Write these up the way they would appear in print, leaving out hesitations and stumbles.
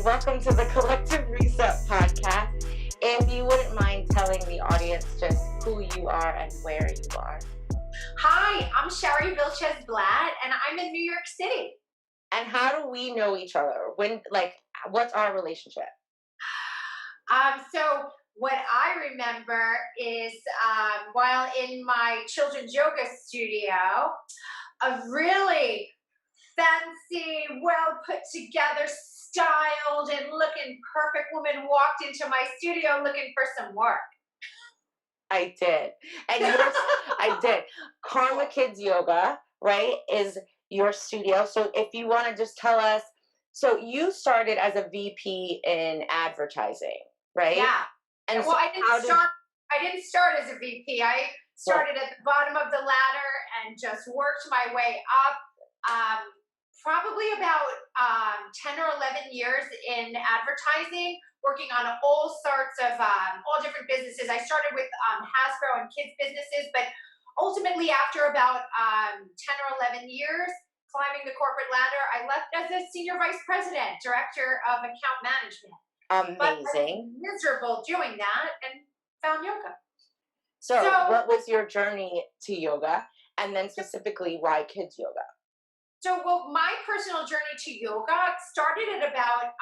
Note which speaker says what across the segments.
Speaker 1: and welcome to the Collective Reset podcast. If you wouldn't mind telling the audience just who you are and where you are.
Speaker 2: Hi, I'm Shari Vilchez-Blatt, and I'm in New York City.
Speaker 1: And how do we know each other? What's our relationship?
Speaker 2: So what I remember is while in my children's yoga studio, a really fancy, well put together, styled and looking perfect woman walked into my studio looking for some work.
Speaker 1: I did. And I did. Karma Kids Yoga, right, is your studio. So if you want to just tell us, so you started as a VP in advertising, right?
Speaker 2: Yeah.
Speaker 1: And
Speaker 2: well,
Speaker 1: so
Speaker 2: I didn't start as a VP. I started at the bottom of the ladder and just worked my way up. Probably about 10 or 11 years in advertising, working on all sorts of, all different businesses. I started with Hasbro and kids businesses, but ultimately after about 10 or 11 years, climbing the corporate ladder, I left as a senior vice president, director of account management.
Speaker 1: Amazing.
Speaker 2: But I was miserable doing that and found yoga.
Speaker 1: So what was your journey to yoga? And then specifically, why kids yoga?
Speaker 2: So, my personal journey to yoga started at about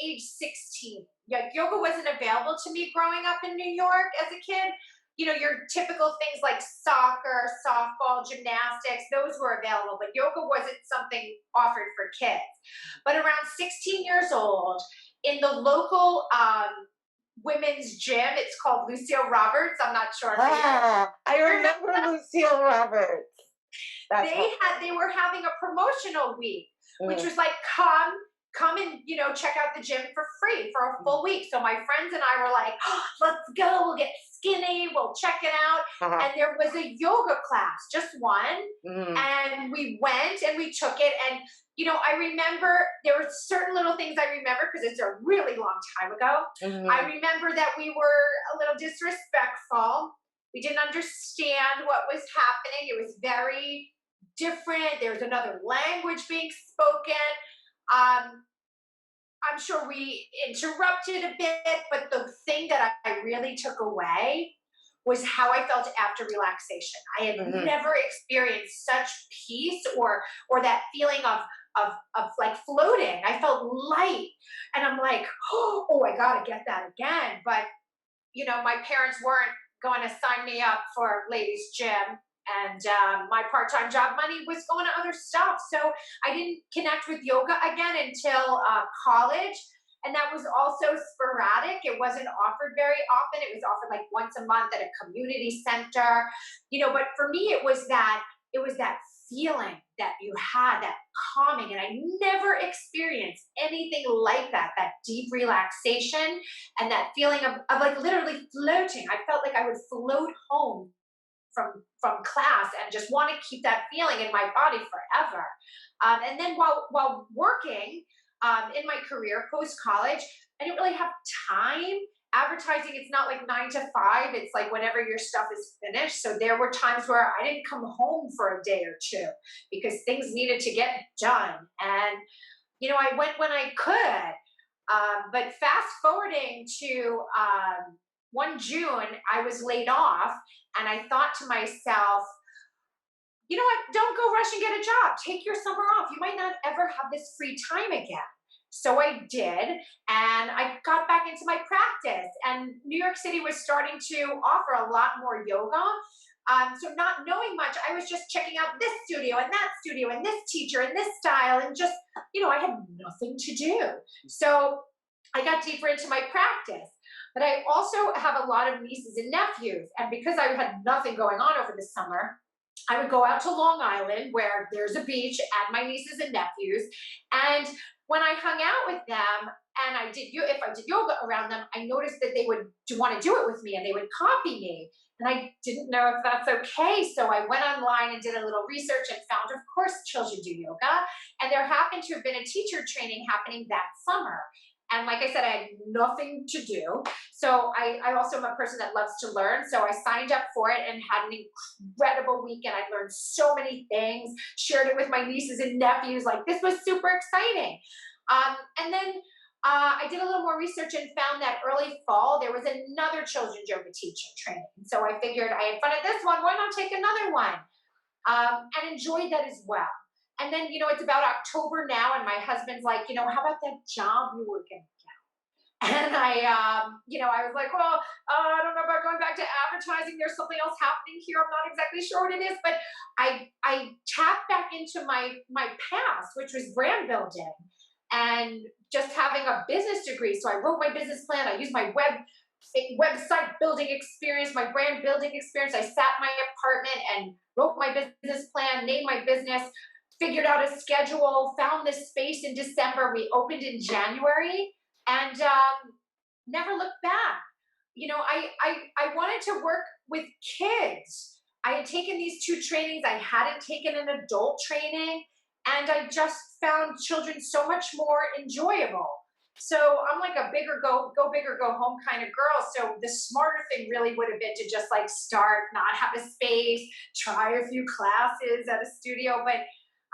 Speaker 2: age 16. Yoga wasn't available to me growing up in New York as a kid. You know, your typical things like soccer, softball, gymnastics, those were available, but yoga wasn't something offered for kids. But around 16 years old, in the local women's gym, it's called Lucille Roberts. I'm not sure.
Speaker 1: I remember Lucille Roberts.
Speaker 2: They were having a promotional week, which was like, come and, check out the gym for free for a full week. So my friends and I were like, let's go, we'll get skinny, we'll check it out. And there was a yoga class, just one. And we went and we took it. And, I remember there were certain little things I remember because it's a really long time ago. I remember that we were a little disrespectful. We didn't understand what was happening. It was very different. There was another language being spoken. I'm sure we interrupted a bit, but the thing that I really took away was how I felt after relaxation. I had never experienced such peace or that feeling of like floating. I felt light, and I'm like, oh, I gotta get that again. But my parents weren't going to sign me up for ladies' gym, and my part-time job money was going to other stuff. So I didn't connect with yoga again until college, and that was also sporadic. It wasn't offered very often. It was offered like once a month at a community center, but for me it was that feeling that you had, that calming, and I never experienced anything like that deep relaxation and that feeling of like literally floating. I felt like I would float home from class and just want to keep that feeling in my body forever. And then while working in my career post-college, I didn't really have time. Advertising, it's not like 9 to 5. It's like whenever your stuff is finished. So there were times where I didn't come home for a day or two because things needed to get done. And, I went when I could. But fast forwarding to one June, I was laid off, and I thought to myself, you know what? Don't go rush and get a job. Take your summer off. You might not ever have this free time again. So I did, and I got back into my practice, and New York City was starting to offer a lot more yoga. So not knowing much, I was just checking out this studio and that studio and this teacher and this style, and just, I had nothing to do. So I got deeper into my practice. But I also have a lot of nieces and nephews, and because I had nothing going on over the summer, I would go out to Long Island where there's a beach and my nieces and nephews. And when I hung out with them and if I did yoga around them, I noticed that they would want to do it with me and they would copy me. And I didn't know if that's okay. So I went online and did a little research and found, of course, children do yoga. And there happened to have been a teacher training happening that summer. And like I said, I had nothing to do. So I also am a person that loves to learn. So I signed up for it and had an incredible weekend. I learned so many things, shared it with my nieces and nephews. Like, this was super exciting. And then I did a little more research and found that early fall there was another children's yoga teacher training. So I figured I had fun at this one. Why not take another one? And enjoyed that as well. And then, it's about October now, and my husband's like, how about that job you were going to get? And I was like, well, I don't know about going back to advertising. There's something else happening here. I'm not exactly sure what it is, but I tapped back into my past, which was brand building and just having a business degree. So I wrote my business plan. I used my website building experience, my brand building experience. I sat in my apartment and wrote my business plan, named my business, figured out a schedule, found this space in December. We opened in January and never looked back. I wanted to work with kids. I had taken these 2 trainings. I hadn't taken an adult training, and I just found children so much more enjoyable. So I'm like a go big or go home kind of girl. So the smarter thing really would have been to just like start, not have a space, try a few classes at a studio. But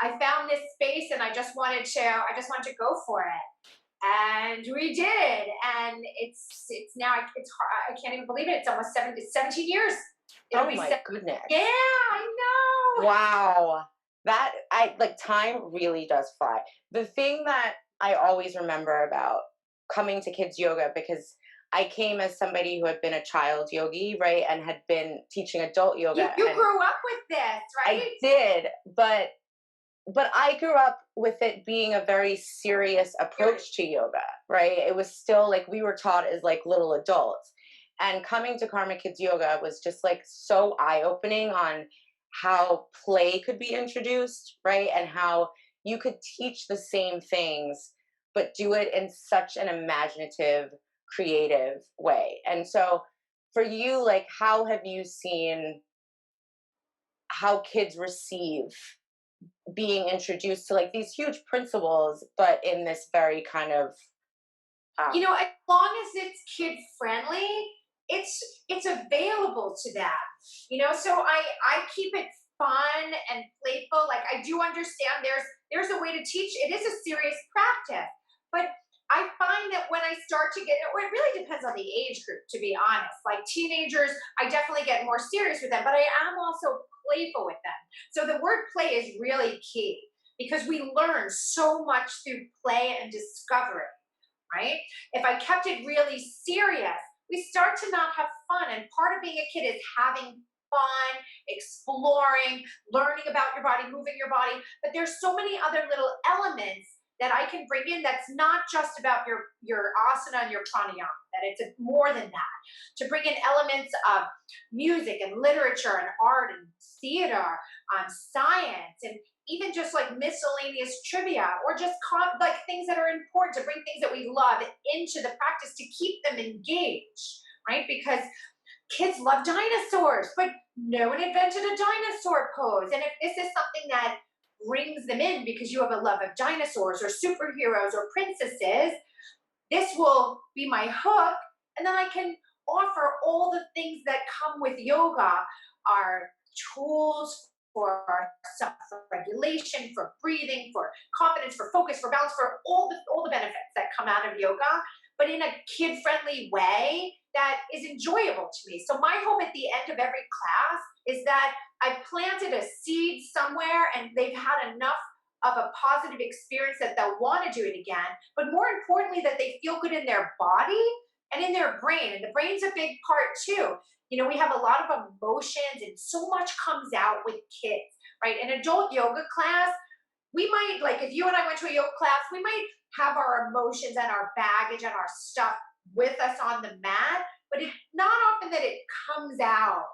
Speaker 2: I found this space and I just wanted to go for it. And we did. And it's now, it's hard. I can't even believe it. It's almost 17 years.
Speaker 1: Oh my goodness.
Speaker 2: Yeah, I know.
Speaker 1: Wow. Time really does fly. The thing that I always remember about coming to kids yoga, because I came as somebody who had been a child yogi, right, and had been teaching adult yoga.
Speaker 2: You grew up with this, right?
Speaker 1: I did, but I grew up with it being a very serious approach to yoga, right? It was still like we were taught as like little adults. And coming to Karma Kids Yoga was just like so eye-opening on how play could be introduced, right? And how you could teach the same things, but do it in such an imaginative, creative way. And so for you, like, how have you seen how kids receive being introduced to like these huge principles, but in this very kind of
Speaker 2: as long as it's kid friendly, it's available to them. So I keep it fun and playful. Like I do understand there's a way to teach. It is a serious practice, but I find that when I start to get it really depends on the age group, to be honest. Like teenagers, I definitely get more serious with them, but I am also playful with them. So the word play is really key because we learn so much through play and discovery, right? If I kept it really serious, we start to not have fun. And part of being a kid is having fun, exploring, learning about your body, moving your body. But there's so many other little elements that I can bring in that's not just about your asana and your pranayama, that it's more than that. To bring in elements of music and literature and art and theater, science, and even just like miscellaneous trivia or just like things that are important, to bring things that we love into the practice to keep them engaged, right? Because kids love dinosaurs, but no one invented a dinosaur pose. And if this is something that brings them in because you have a love of dinosaurs or superheroes or princesses, this will be my hook. And then I can offer all the things that come with yoga, our tools for self-regulation, for breathing, for confidence, for focus, for balance, for all the benefits that come out of yoga, but in a kid-friendly way that is enjoyable to me. So my hope at the end of every class is that I planted a seed somewhere and they've had enough of a positive experience that they'll want to do it again, but more importantly, that they feel good in their body and in their brain. And the brain's a big part too. We have a lot of emotions and so much comes out with kids, right? An adult yoga class, we might, like if you and I went to a yoga class, we might have our emotions and our baggage and our stuff with us on the mat, but it's not often that it comes out.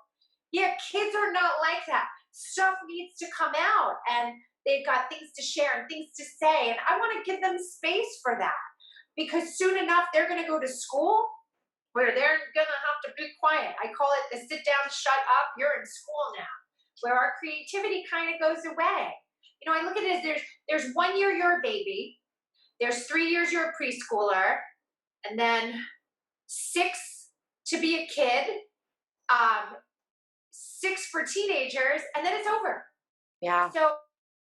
Speaker 2: Yeah, kids are not like that. Stuff needs to come out and they've got things to share and things to say. And I want to give them space for that because soon enough, they're going to go to school where they're going to have to be quiet. I call it the sit down, shut up, you're in school now, where our creativity kind of goes away. I look at it as there's 1 year you're a baby, there's 3 years you're a preschooler, and then 6 to be a kid, 6 for teenagers, and then it's over.
Speaker 1: Yeah.
Speaker 2: So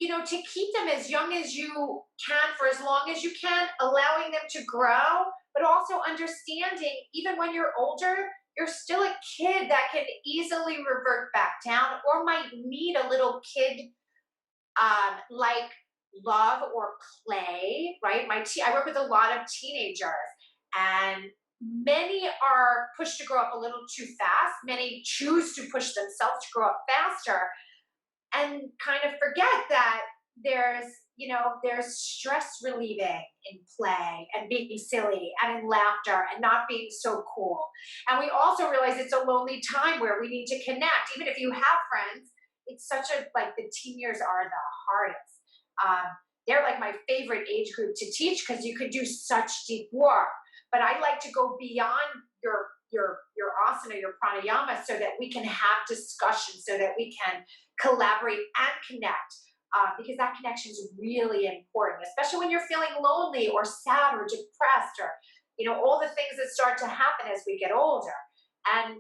Speaker 2: to keep them as young as you can for as long as you can, allowing them to grow, but also understanding even when you're older, you're still a kid that can easily revert back down or might need a little kid like love or play, right? I work with a lot of teenagers, and many are pushed to grow up a little too fast. Many choose to push themselves to grow up faster and kind of forget that there's there's stress relieving in play and being silly and in laughter and not being so cool. And we also realize it's a lonely time where we need to connect. Even if you have friends, it's such a like the teen years are the hardest. They're like my favorite age group to teach because you can do such deep work. But I like to go beyond your asana, your pranayama, so that we can have discussions, so that we can collaborate and connect. Because that connection is really important, especially when you're feeling lonely or sad or depressed, or all the things that start to happen as we get older. And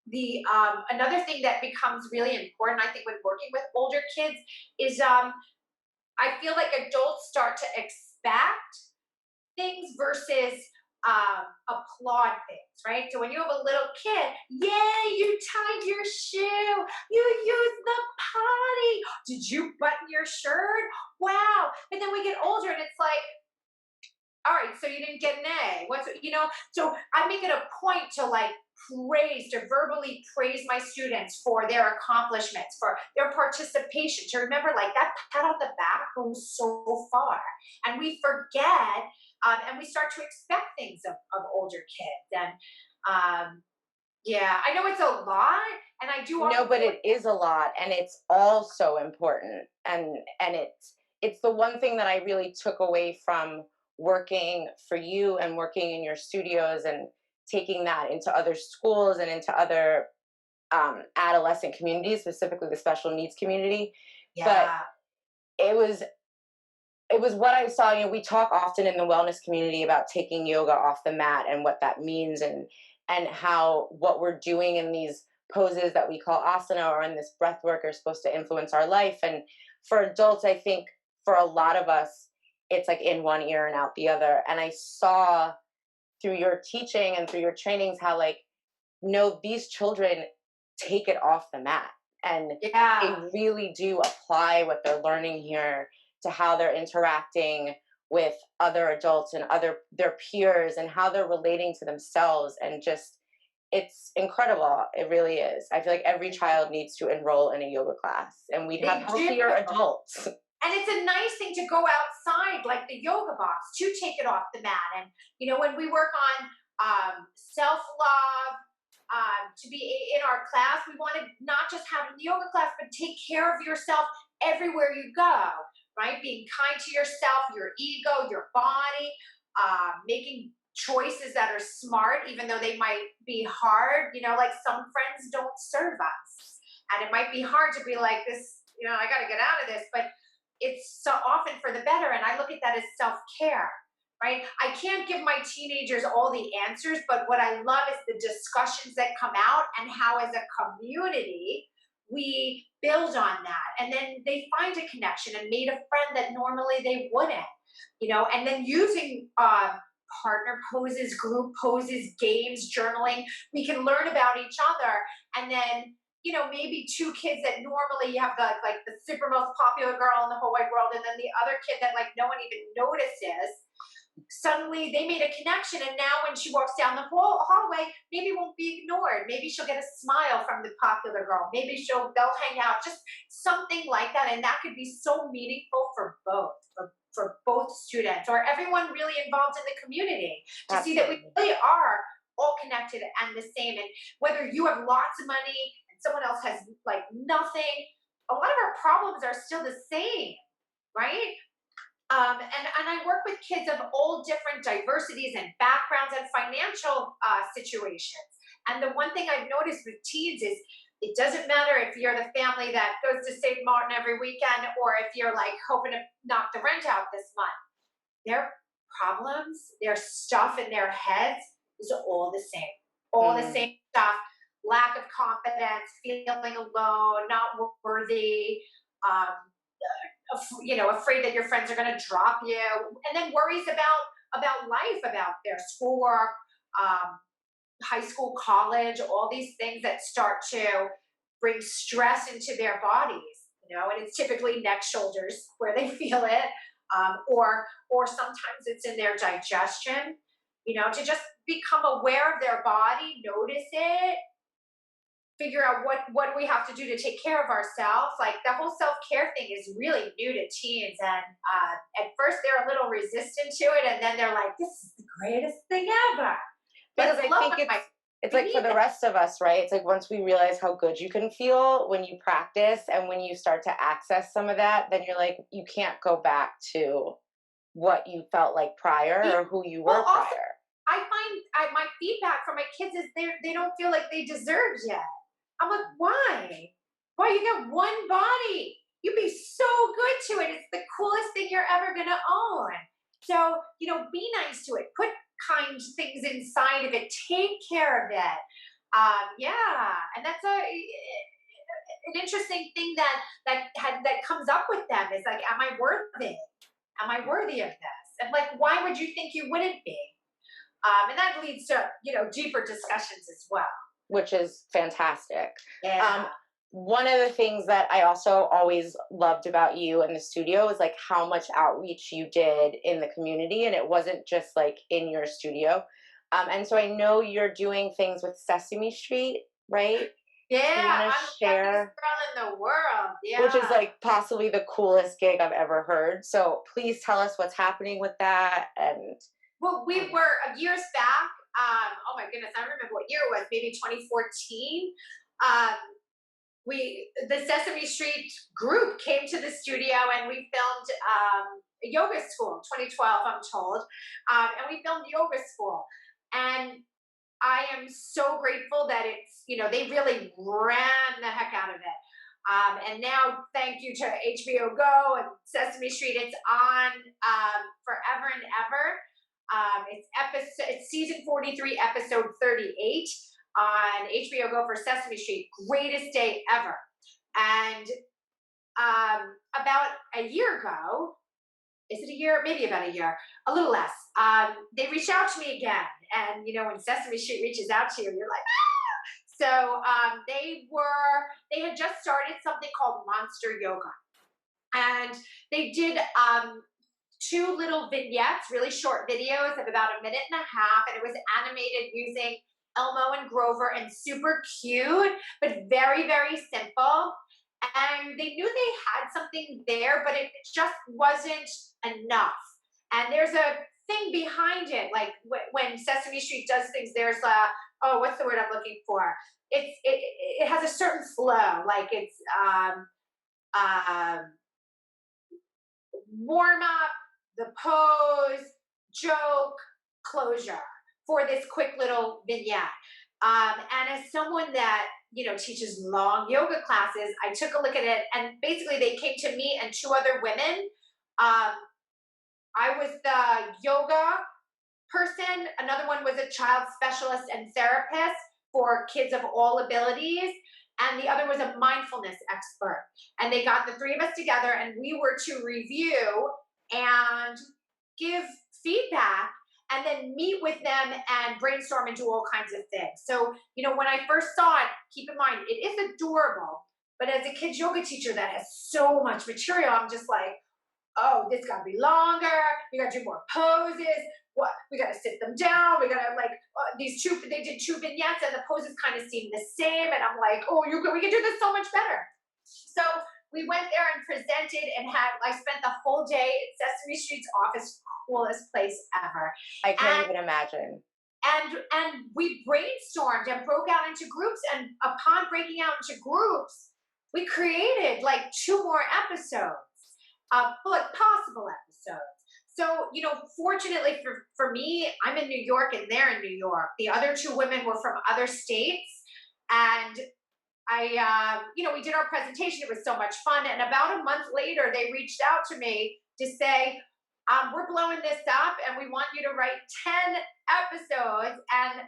Speaker 2: the another thing that becomes really important, I think, when working with older kids is I feel like adults start to expect things versus applaud things, right? So when you have a little kid, yay, you tied your shoe, you used the potty, did you button your shirt? Wow. But then we get older and it's like, all right, so you didn't get an A. So I make it a point to verbally praise my students for their accomplishments, for their participation, to remember like that pat on the back goes so far. And we forget, and we start to expect things of older kids. And yeah, I know it's a lot, and I do
Speaker 1: No, but it is a lot, and it's all so important. And it's the one thing that I really took away from working for you and working in your studios and taking that into other schools and into other adolescent communities, specifically the special needs community. But
Speaker 2: yeah.
Speaker 1: it was what I saw. We talk often in the wellness community about taking yoga off the mat and what that means, and how what we're doing in these poses that we call asana or in this breath work are supposed to influence our life. And for adults, I think for a lot of us, it's like in one ear and out the other. And I saw through your teaching and through your trainings how no, these children take it off the mat, and they
Speaker 2: Yeah.
Speaker 1: really do apply what they're learning here to how they're interacting with other adults and their peers, and how they're relating to themselves. And just, it's incredible. It really is. I feel like every child needs to enroll in a yoga class, and we'd have
Speaker 2: They do.
Speaker 1: healthier adults.
Speaker 2: And it's a nice thing to go outside, like the yoga box, to take it off the mat. And when we work on self-love, to be in our class, we want to not just have the yoga class, but take care of yourself everywhere you go, right? Being kind to yourself, your ego, your body, making choices that are smart, even though they might be hard. Like some friends don't serve us, and it might be hard to be like this. I got to get out of this, but it's so often for the better. And I look at that as self-care, right? I can't give my teenagers all the answers, but what I love is the discussions that come out, and how as a community we build on that. And then they find a connection and made a friend that normally they wouldn't, and then using partner poses, group poses, games, journaling, we can learn about each other. And then maybe two kids that normally you have the super most popular girl in the whole wide world, and then the other kid that no one even notices. Suddenly they made a connection, and now when she walks down the hallway, maybe won't be ignored. Maybe she'll get a smile from the popular girl. Maybe they'll hang out, just something like that. And that could be so meaningful for both students, or everyone really involved in the community, to see that we really are all connected and the same. And whether you have lots of money and someone else has nothing, a lot of our problems are still the same, right? And I work with kids of all different diversities and backgrounds and financial situations. And the one thing I've noticed with teens is it doesn't matter if you're the family that goes to St. Martin every weekend, or if you're hoping to knock the rent out this month. Their problems, their stuff in their heads is all the same. All the same stuff. Lack of confidence, feeling alone, not worthy, afraid that your friends are going to drop you, and then worries about life, about their schoolwork, um, high school, college, all these things that start to bring stress into their bodies, and it's typically neck, shoulders where they feel it, or sometimes it's in their digestion. To just become aware of their body, notice it, figure out what we have to do to take care of ourselves. Like the whole self-care thing is really new to teens, and at first they're a little resistant to it, and then they're like, "This is the greatest thing ever."
Speaker 1: Because
Speaker 2: Because
Speaker 1: I think it's
Speaker 2: we
Speaker 1: like for
Speaker 2: need
Speaker 1: the
Speaker 2: that.
Speaker 1: rest of us, right? It's like once we realize how good you can feel when you practice and when you start to access some of that, then you're like, you can't go back to what you felt like prior
Speaker 2: Yeah.
Speaker 1: or who you
Speaker 2: Well,
Speaker 1: were
Speaker 2: also,
Speaker 1: prior.
Speaker 2: I find my feedback from my kids is they don't feel like they deserve yet. I'm like, why? Why you got one body? You'd be so good to it. It's the coolest thing you're ever gonna own. So, be nice to it. Put kind things inside of it. Take care of it. Yeah, and that's an interesting thing that comes up with them is like, am I worthy? Am I worthy of this? And like, why would you think you wouldn't be? And that leads to deeper discussions as well.
Speaker 1: Which is fantastic.
Speaker 2: Yeah.
Speaker 1: Um, one of the things that I also always loved about you in the studio is like how much outreach you did in the community, and it wasn't just like in your studio. And so I know you're doing things with Sesame Street, right? Do you
Speaker 2: Yeah,
Speaker 1: want to
Speaker 2: I'm the luckiest
Speaker 1: share?
Speaker 2: girl in the world.
Speaker 1: Which is
Speaker 2: Yeah.
Speaker 1: like possibly the coolest gig I've ever heard. So please tell us what's happening with that. And
Speaker 2: Well, we
Speaker 1: um,
Speaker 2: were years back. Oh my goodness, I don't remember what year it was. Maybe 2014. Um, the Sesame Street group came to the studio and we filmed a yoga school. 2012, I'm told, and we filmed yoga school. And I am so grateful that they really ran the heck out of it. And now, thank you to HBO Go and Sesame Street, it's on forever and ever. It's season 43, episode 38 on HBO Go for Sesame Street. Greatest day ever. And about a year ago, is it a year? Maybe about a year, a little less. They reached out to me again, and when Sesame Street reaches out to you, you're like, ah! So they had just started something called Monster Yoga, and they did two little vignettes, really short videos of about a minute and a half, and it was animated using Elmo and Grover, and super cute, but very, very simple. And they knew they had something there, but it just wasn't enough. And there's a thing behind it, like when Sesame Street does things, there's what's the word I'm looking for? It has a certain flow, like it's um, warm up, the pose, joke, closure for this quick little vignette. And as someone that teaches long yoga classes, I took a look at it, and basically they came to me and two other women. Um, I was the yoga person. Another one was a child specialist and therapist for kids of all abilities. And the other was a mindfulness expert. And they got the three of us together, and we were to review and give feedback and then meet with them and brainstorm and do all kinds of things. So, when I first saw it, keep in mind, it is adorable. But as a kids yoga teacher that has so much material, I'm just like, oh, this got to be longer. We got to do more poses. What? We got to sit them down. We got to they did two vignettes and the poses kind of seemed the same. And I'm like, oh, we can do this so much better. So we went there and presented, and I spent the whole day at Sesame Street's office, coolest place ever.
Speaker 1: I can't
Speaker 2: And
Speaker 1: even imagine.
Speaker 2: we brainstormed and broke out into groups. And upon breaking out into groups, we created like two more episodes, like possible episodes. So, fortunately for me, I'm in New York and they're in New York. The other two women were from other states. And we did our presentation. It was so much fun. And about a month later, they reached out to me to say, we're blowing this up and we want you to write 10 episodes. And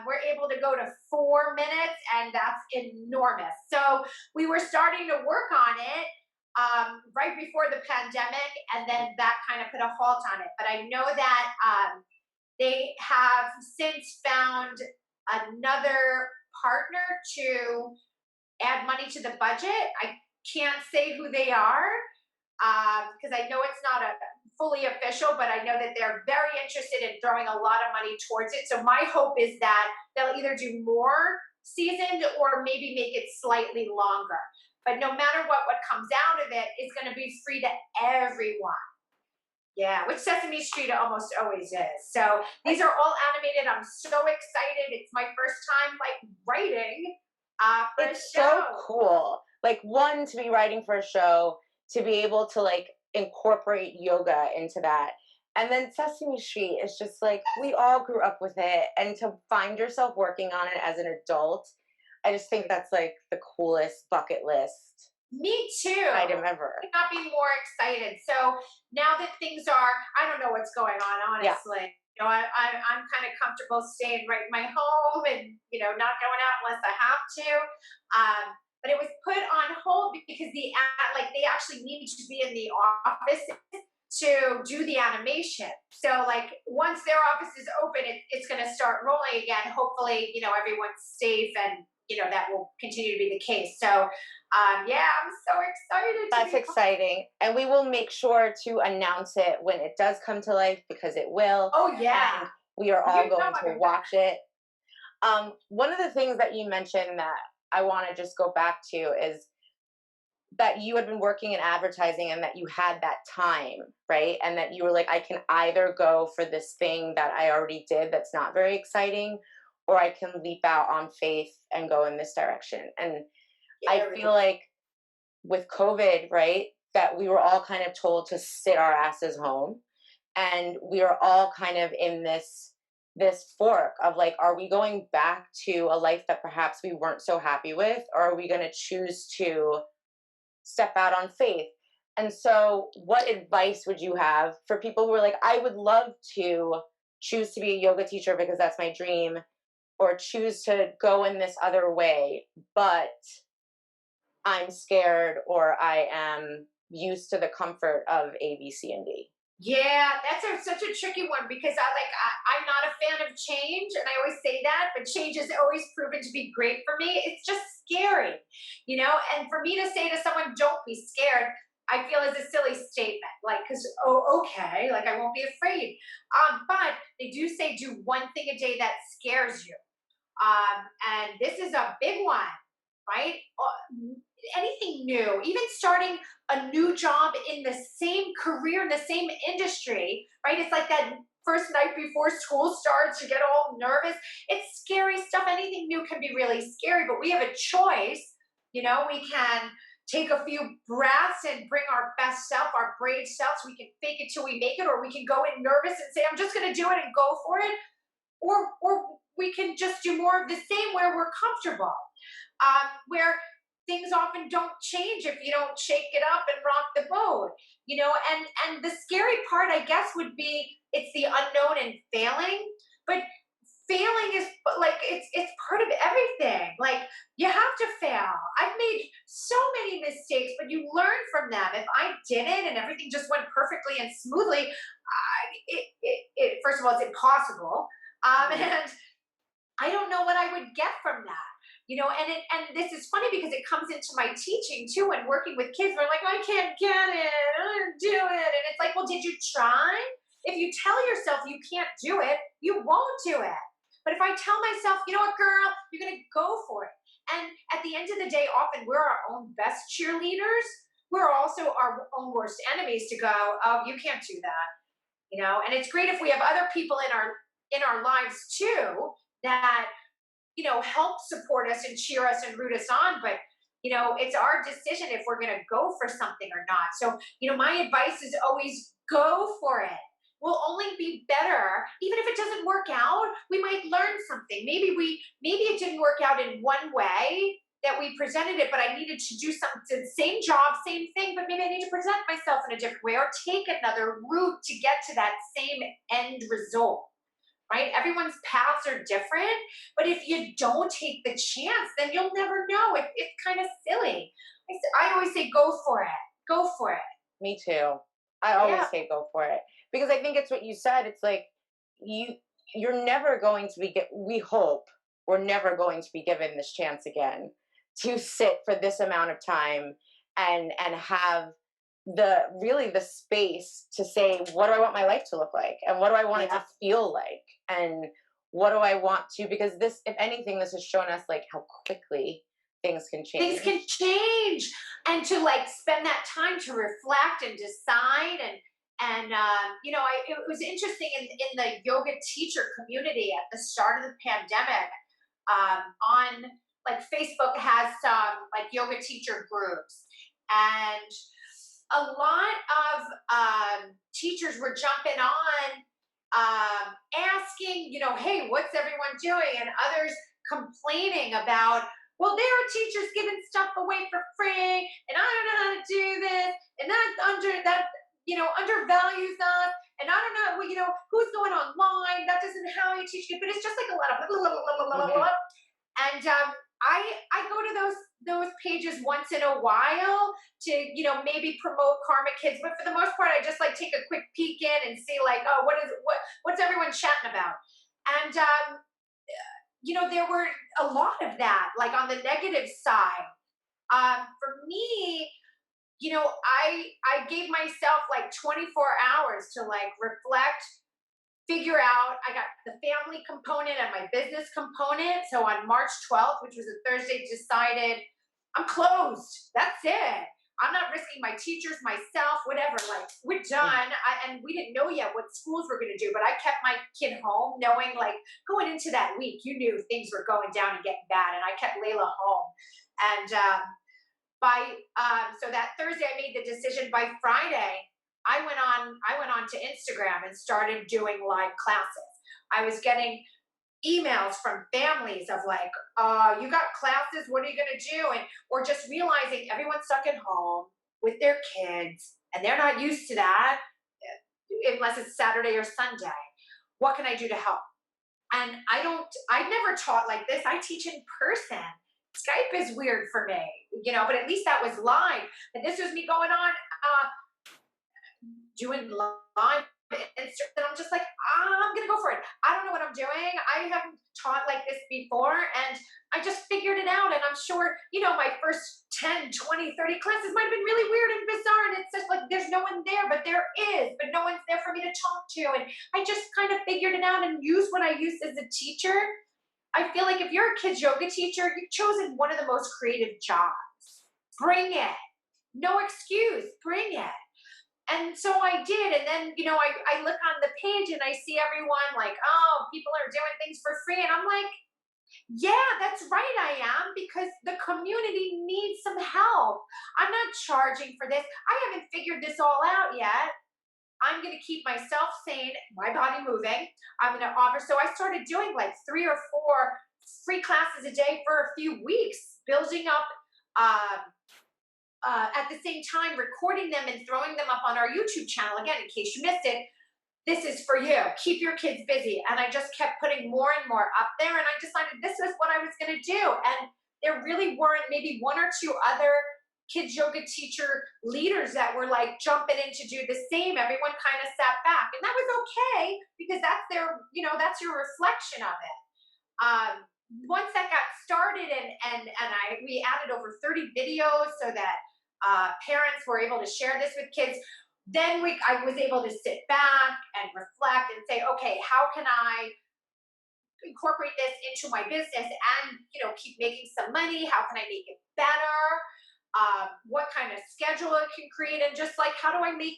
Speaker 2: we're able to go to 4 minutes, and that's enormous. So we were starting to work on it. right before the pandemic, and then that kind of put a halt on it. But I know that they have since found another partner to add money to the budget. I can't say who they are because I know it's not a fully official, but I know that they're very interested in throwing a lot of money towards it. So my hope is that they'll either do more seasoned or maybe make it slightly longer. But no matter what comes out of it is going to be free to everyone. Yeah, which Sesame Street almost always is. So these are all animated. I'm so excited. It's my first time like writing for a
Speaker 1: It's
Speaker 2: show.
Speaker 1: so cool. Like, one, to be writing for a show, to be able to like incorporate yoga into that. And then Sesame Street is just like, we all grew up with it. And to find yourself working on it as an adult, I just think that's like the coolest bucket list
Speaker 2: Me too.
Speaker 1: item ever.
Speaker 2: Could not be more excited. So now that things are, I don't know what's going on,
Speaker 1: Yeah.
Speaker 2: honestly. You know, I'm kind of comfortable staying right in my home and, you know, not going out unless I have to. But it was put on hold because like they actually needed to be in the office to do the animation. So like once their office is open, it's going to start rolling again. Hopefully, you know, everyone's safe and, you know, that will continue to be the case. So yeah, I'm so excited.
Speaker 1: That's exciting. And we will make sure to announce it when it does come to life, because it will.
Speaker 2: Oh yeah.
Speaker 1: And we are all
Speaker 2: You know
Speaker 1: going to
Speaker 2: I'm
Speaker 1: watch it. One of the things that you mentioned that I want to just go back to is that you had been working in advertising and that you had that time, right? And that you were like, I can either go for this thing that I already did that's not very exciting, or I can leap out on faith and go in this direction. And I feel like with COVID, right, that we were all kind of told to sit our asses home. And we are all kind of in this fork of like, are we going back to a life that perhaps we weren't so happy with, or are we going to choose to step out on faith? And so what advice would you have for people who are like, I would love to choose to be a yoga teacher because that's my dream, or choose to go in this other way, but I'm scared, or I am used to the comfort of A, B, C, and D?
Speaker 2: Yeah, that's such a tricky one because I'm not a fan of change, and I always say that, but change has always proven to be great for me. It's just scary, you know. And for me to say to someone, "Don't be scared," I feel is a silly statement. Like, because okay, like I won't be afraid. But they do say do one thing a day that scares you. And this is a big one, right? Anything new, even starting a new job in the same career, in the same industry, right? It's like that first night before school starts, you get all nervous. It's scary stuff. Anything new can be really scary, but we have a choice. You know, we can take a few breaths and bring our best self, our brave selves. We can fake it till we make it, or we can go in nervous and say, I'm just going to do it and go for it. Or we can just do more of the same where we're comfortable, where things often don't change if you don't shake it up and rock the boat, you know. And the scary part, I guess, would be it's the unknown and failing. But failing is like it's part of everything. Like you have to fail. I've made so many mistakes, but you learn from them. If I didn't and everything just went perfectly and smoothly, first of all, it's impossible. And I don't know what I would get from that. You know, and this is funny because it comes into my teaching too, and working with kids. They're like, I can't get it, I don't do it, and it's like, well, did you try? If you tell yourself you can't do it, you won't do it. But if I tell myself, you know what, girl, you're gonna go for it. And at the end of the day, often we're our own best cheerleaders. We're also our own worst enemies to go, oh, you can't do that. You know, and it's great if we have other people in our lives too that, you know, help support us and cheer us and root us on. But, you know, it's our decision if we're going to go for something or not. So, you know, my advice is always go for it. We'll only be better. Even if it doesn't work out, we might learn something. Maybe it didn't work out in one way that we presented it, but I needed to do something, same job, same thing, but maybe I need to present myself in a different way or take another route to get to that same end result. Right? Everyone's paths are different, but if you don't take the chance, then you'll never know. It's kind of silly. I always say, go for it. go for it.
Speaker 1: Me too. I always
Speaker 2: Yeah.
Speaker 1: say go for it because I think it's what you said. It's like you you're never going to be we hope we're never going to be given this chance again to sit for this amount of time and have the space to say what do I want my life to look like and what do I want it
Speaker 2: Yeah.
Speaker 1: to feel like and what do I want to because this if anything this has shown us like how quickly things can
Speaker 2: Things
Speaker 1: change.
Speaker 2: can change, and to like spend that time to reflect and decide and it was interesting in the yoga teacher community at the start of the pandemic. On like Facebook has some like yoga teacher groups, and a lot of teachers were jumping on, asking, hey, what's everyone doing? And others complaining about, well, there are teachers giving stuff away for free, and I don't know how to do this, and undervalues us, and I don't know, who's going online? That doesn't how you teach it, but it's just like a lot of blah, blah, blah, blah, blah, blah,
Speaker 1: Hmm.
Speaker 2: blah. And I go to those pages once in a while to maybe promote Karma Kids, but for the most part, I just like take a quick peek in and see like, oh, what's everyone chatting about? And there were a lot of that, like on the negative side. For me, I gave myself like 24 hours to like reflect, figure out. I got the family component and my business component. So on March 12th, which was a Thursday, decided I'm closed. That's it. I'm not risking my teachers, myself, whatever. Like, we're done. And we didn't know yet what schools were going to do, but I kept my kid home, knowing like going into that week, you knew things were going down and getting bad. And I kept Layla home. And so that Thursday, I made the decision. By Friday, I went on to Instagram and started doing live classes. I was getting emails from families of like, you got classes, what are you going to do? And or just realizing everyone's stuck at home with their kids and they're not used to that unless it's Saturday or Sunday. What can I do to help? And I've never taught like this. I teach in person. Skype is weird for me, but at least that was live. And this was me going on, doing live and I'm just like, I'm gonna go for it. I don't know what I'm doing. I haven't taught like this before, and I just figured it out. And I'm sure, my first 10, 20, 30 classes might have been really weird and bizarre, and it's just like there's no one there, but there is, but no one's there for me to talk to. And I just kind of figured it out and used what I used as a teacher. I feel like if you're a kids yoga teacher, you've chosen one of the most creative jobs. Bring it. No excuse. Bring it. And so I did. And then, I look on the page and I see everyone like, oh, people are doing things for free. And I'm like, yeah, that's right, I am, because the community needs some help. I'm not charging for this. I haven't figured this all out yet. I'm going to keep myself sane, my body moving. I'm going to offer. So I started doing like 3 or 4 free classes a day for a few weeks, building up. At the same time, recording them and throwing them up on our YouTube channel. Again, in case you missed it, this is for you. Keep your kids busy. And I just kept putting more and more up there. And I decided this was what I was going to do. And there really weren't maybe 1 or 2 other kids yoga teacher leaders that were like jumping in to do the same. Everyone kind of sat back. And that was okay because that's that's your reflection of it. Once that got started and we added over 30 videos so that parents were able to share this with kids. Then I was able to sit back and reflect and say, okay, how can I incorporate this into my business and keep making some money? How can I make it better? What kind of schedule it can create, and just like how do I make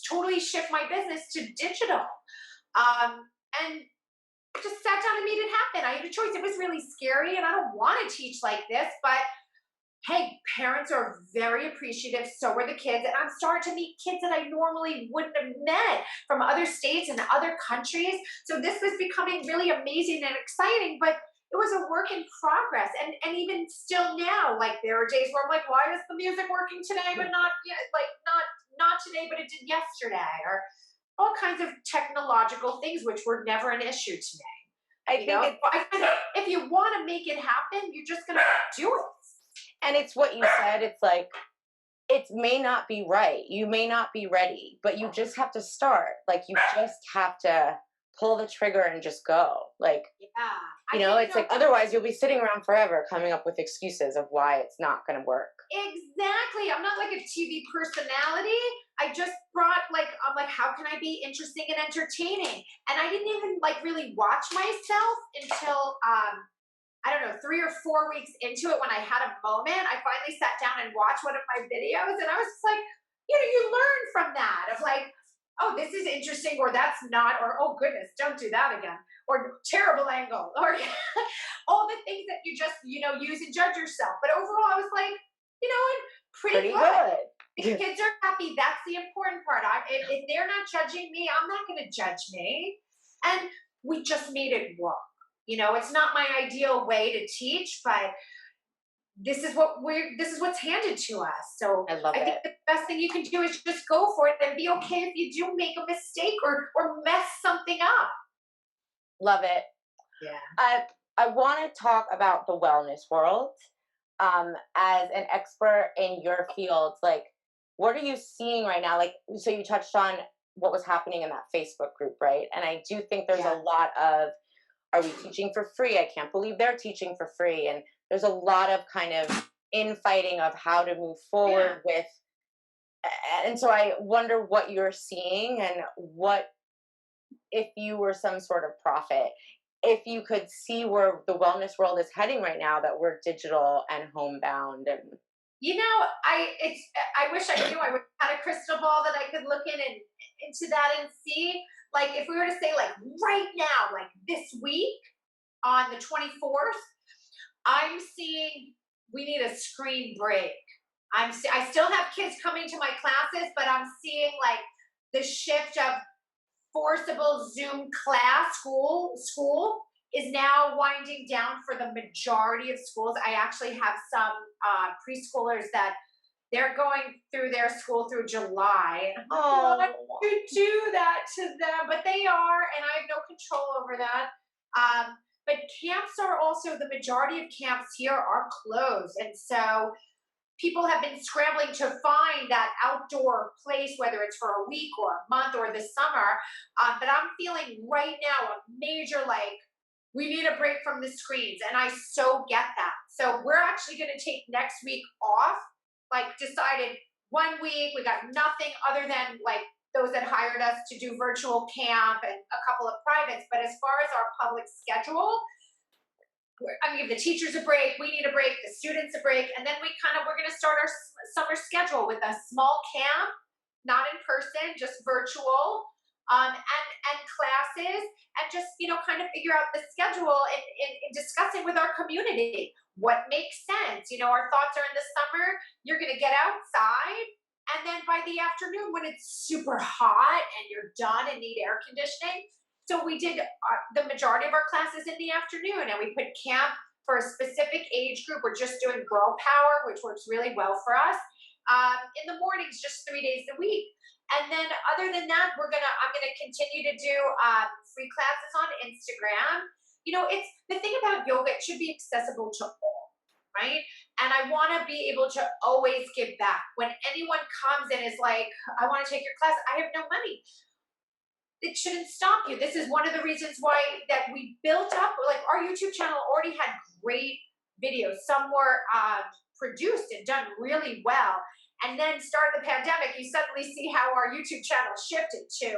Speaker 2: totally shift my business to digital? And just sat down and made it happen. I had a choice. It was really scary, and I don't want to teach like this, but hey, parents are very appreciative. So are the kids. And I'm starting to meet kids that I normally wouldn't have met from other states and other countries. So this was becoming really amazing and exciting, but it was a work in progress. And even still now, like there are days where I'm like, why is the music working today, but not yet? Like not today, but it did yesterday, or all kinds of technological things, which were never an issue today. If you want to make it happen, you're just going to do it.
Speaker 1: And it's what you said. It's like it may not be right. You may not be ready, but you just have to start. Like, you just have to pull the trigger and just go. Like,
Speaker 2: Yeah.
Speaker 1: you
Speaker 2: I
Speaker 1: know,
Speaker 2: think
Speaker 1: it's like otherwise you'll be sitting around forever coming up with excuses of why it's not going to work.
Speaker 2: exactly. I'm not like a TV personality. I just brought like I'm like, how can I be interesting and entertaining? And I didn't even like really watch myself until I don't know, 3 or 4 weeks into it when I had a moment. I finally sat down and watched one of my videos and I was just like, you learn from that of like, oh, this is interesting, or that's not, or oh goodness, don't do that again, or terrible angle, or all the things that you just, use and judge yourself. But overall, I was like, you know what, pretty
Speaker 1: Pretty
Speaker 2: good. The
Speaker 1: good.
Speaker 2: kids are happy. That's the important part. If they're not judging me, I'm not going to judge me. And we just made it work. It's not my ideal way to teach, but this is what's handed to us. So
Speaker 1: I love
Speaker 2: I think
Speaker 1: it.
Speaker 2: the best thing you can do is just go for it and be okay if you do make a mistake or mess something up.
Speaker 1: Love it.
Speaker 2: Yeah.
Speaker 1: I want to talk about the wellness world. As an expert in your field, like, what are you seeing right now? Like, so you touched on what was happening in that Facebook group, right? And I do think there's
Speaker 2: Yeah.
Speaker 1: a lot of, are we teaching for free? I can't believe they're teaching for free. And there's a lot of kind of infighting of how to move forward with. And so I wonder what you're seeing and what, if you were some sort of prophet, if you could see where the wellness world is heading right now, that we're digital and homebound and
Speaker 2: I wish I knew. I would have had a crystal ball that I could look into that and see. Like if we were to say like right now, like this week on the 24th, I'm seeing we need a screen break. I still have kids coming to my classes, but I'm seeing like the shift of forcible Zoom class school is now winding down for the majority of schools. I actually have some preschoolers that they're going through their school through July. And I'm like,
Speaker 1: oh,
Speaker 2: why would you do that to them? But they are, and I have no control over that. But camps are also, the majority of camps here are closed. And so people have been scrambling to find that outdoor place, whether it's for a week or a month or the summer. But I'm feeling right now a major like, we need a break from the screens. And I so get that. So we're actually going to take next week off, like decided 1 week, we got nothing other than like those that hired us to do virtual camp and a couple of privates. But as far as our public schedule, I'm gonna give the teachers a break. We need a break. The students a break, and then we're going to start our summer schedule with a small camp, not in person, just virtual, and classes, and just kind of figure out the schedule and discussing with our community what makes sense. Our thoughts are in the summer. You're going to get outside, and then by the afternoon when it's super hot and you're done and need air conditioning. So we did the majority of our classes in the afternoon, and we put camp for a specific age group. We're just doing girl power, which works really well for us. In the mornings, just 3 days a week. And then other than that, I'm gonna continue to do free classes on Instagram. It's the thing about yoga; it should be accessible to all, right? And I want to be able to always give back. When anyone comes and is like, "I want to take your class," I have no money. It shouldn't stop you. This is one of the reasons why that we built up, like our YouTube channel already had great videos. Some were produced and done really well. And then started the pandemic, you suddenly see how our YouTube channel shifted to,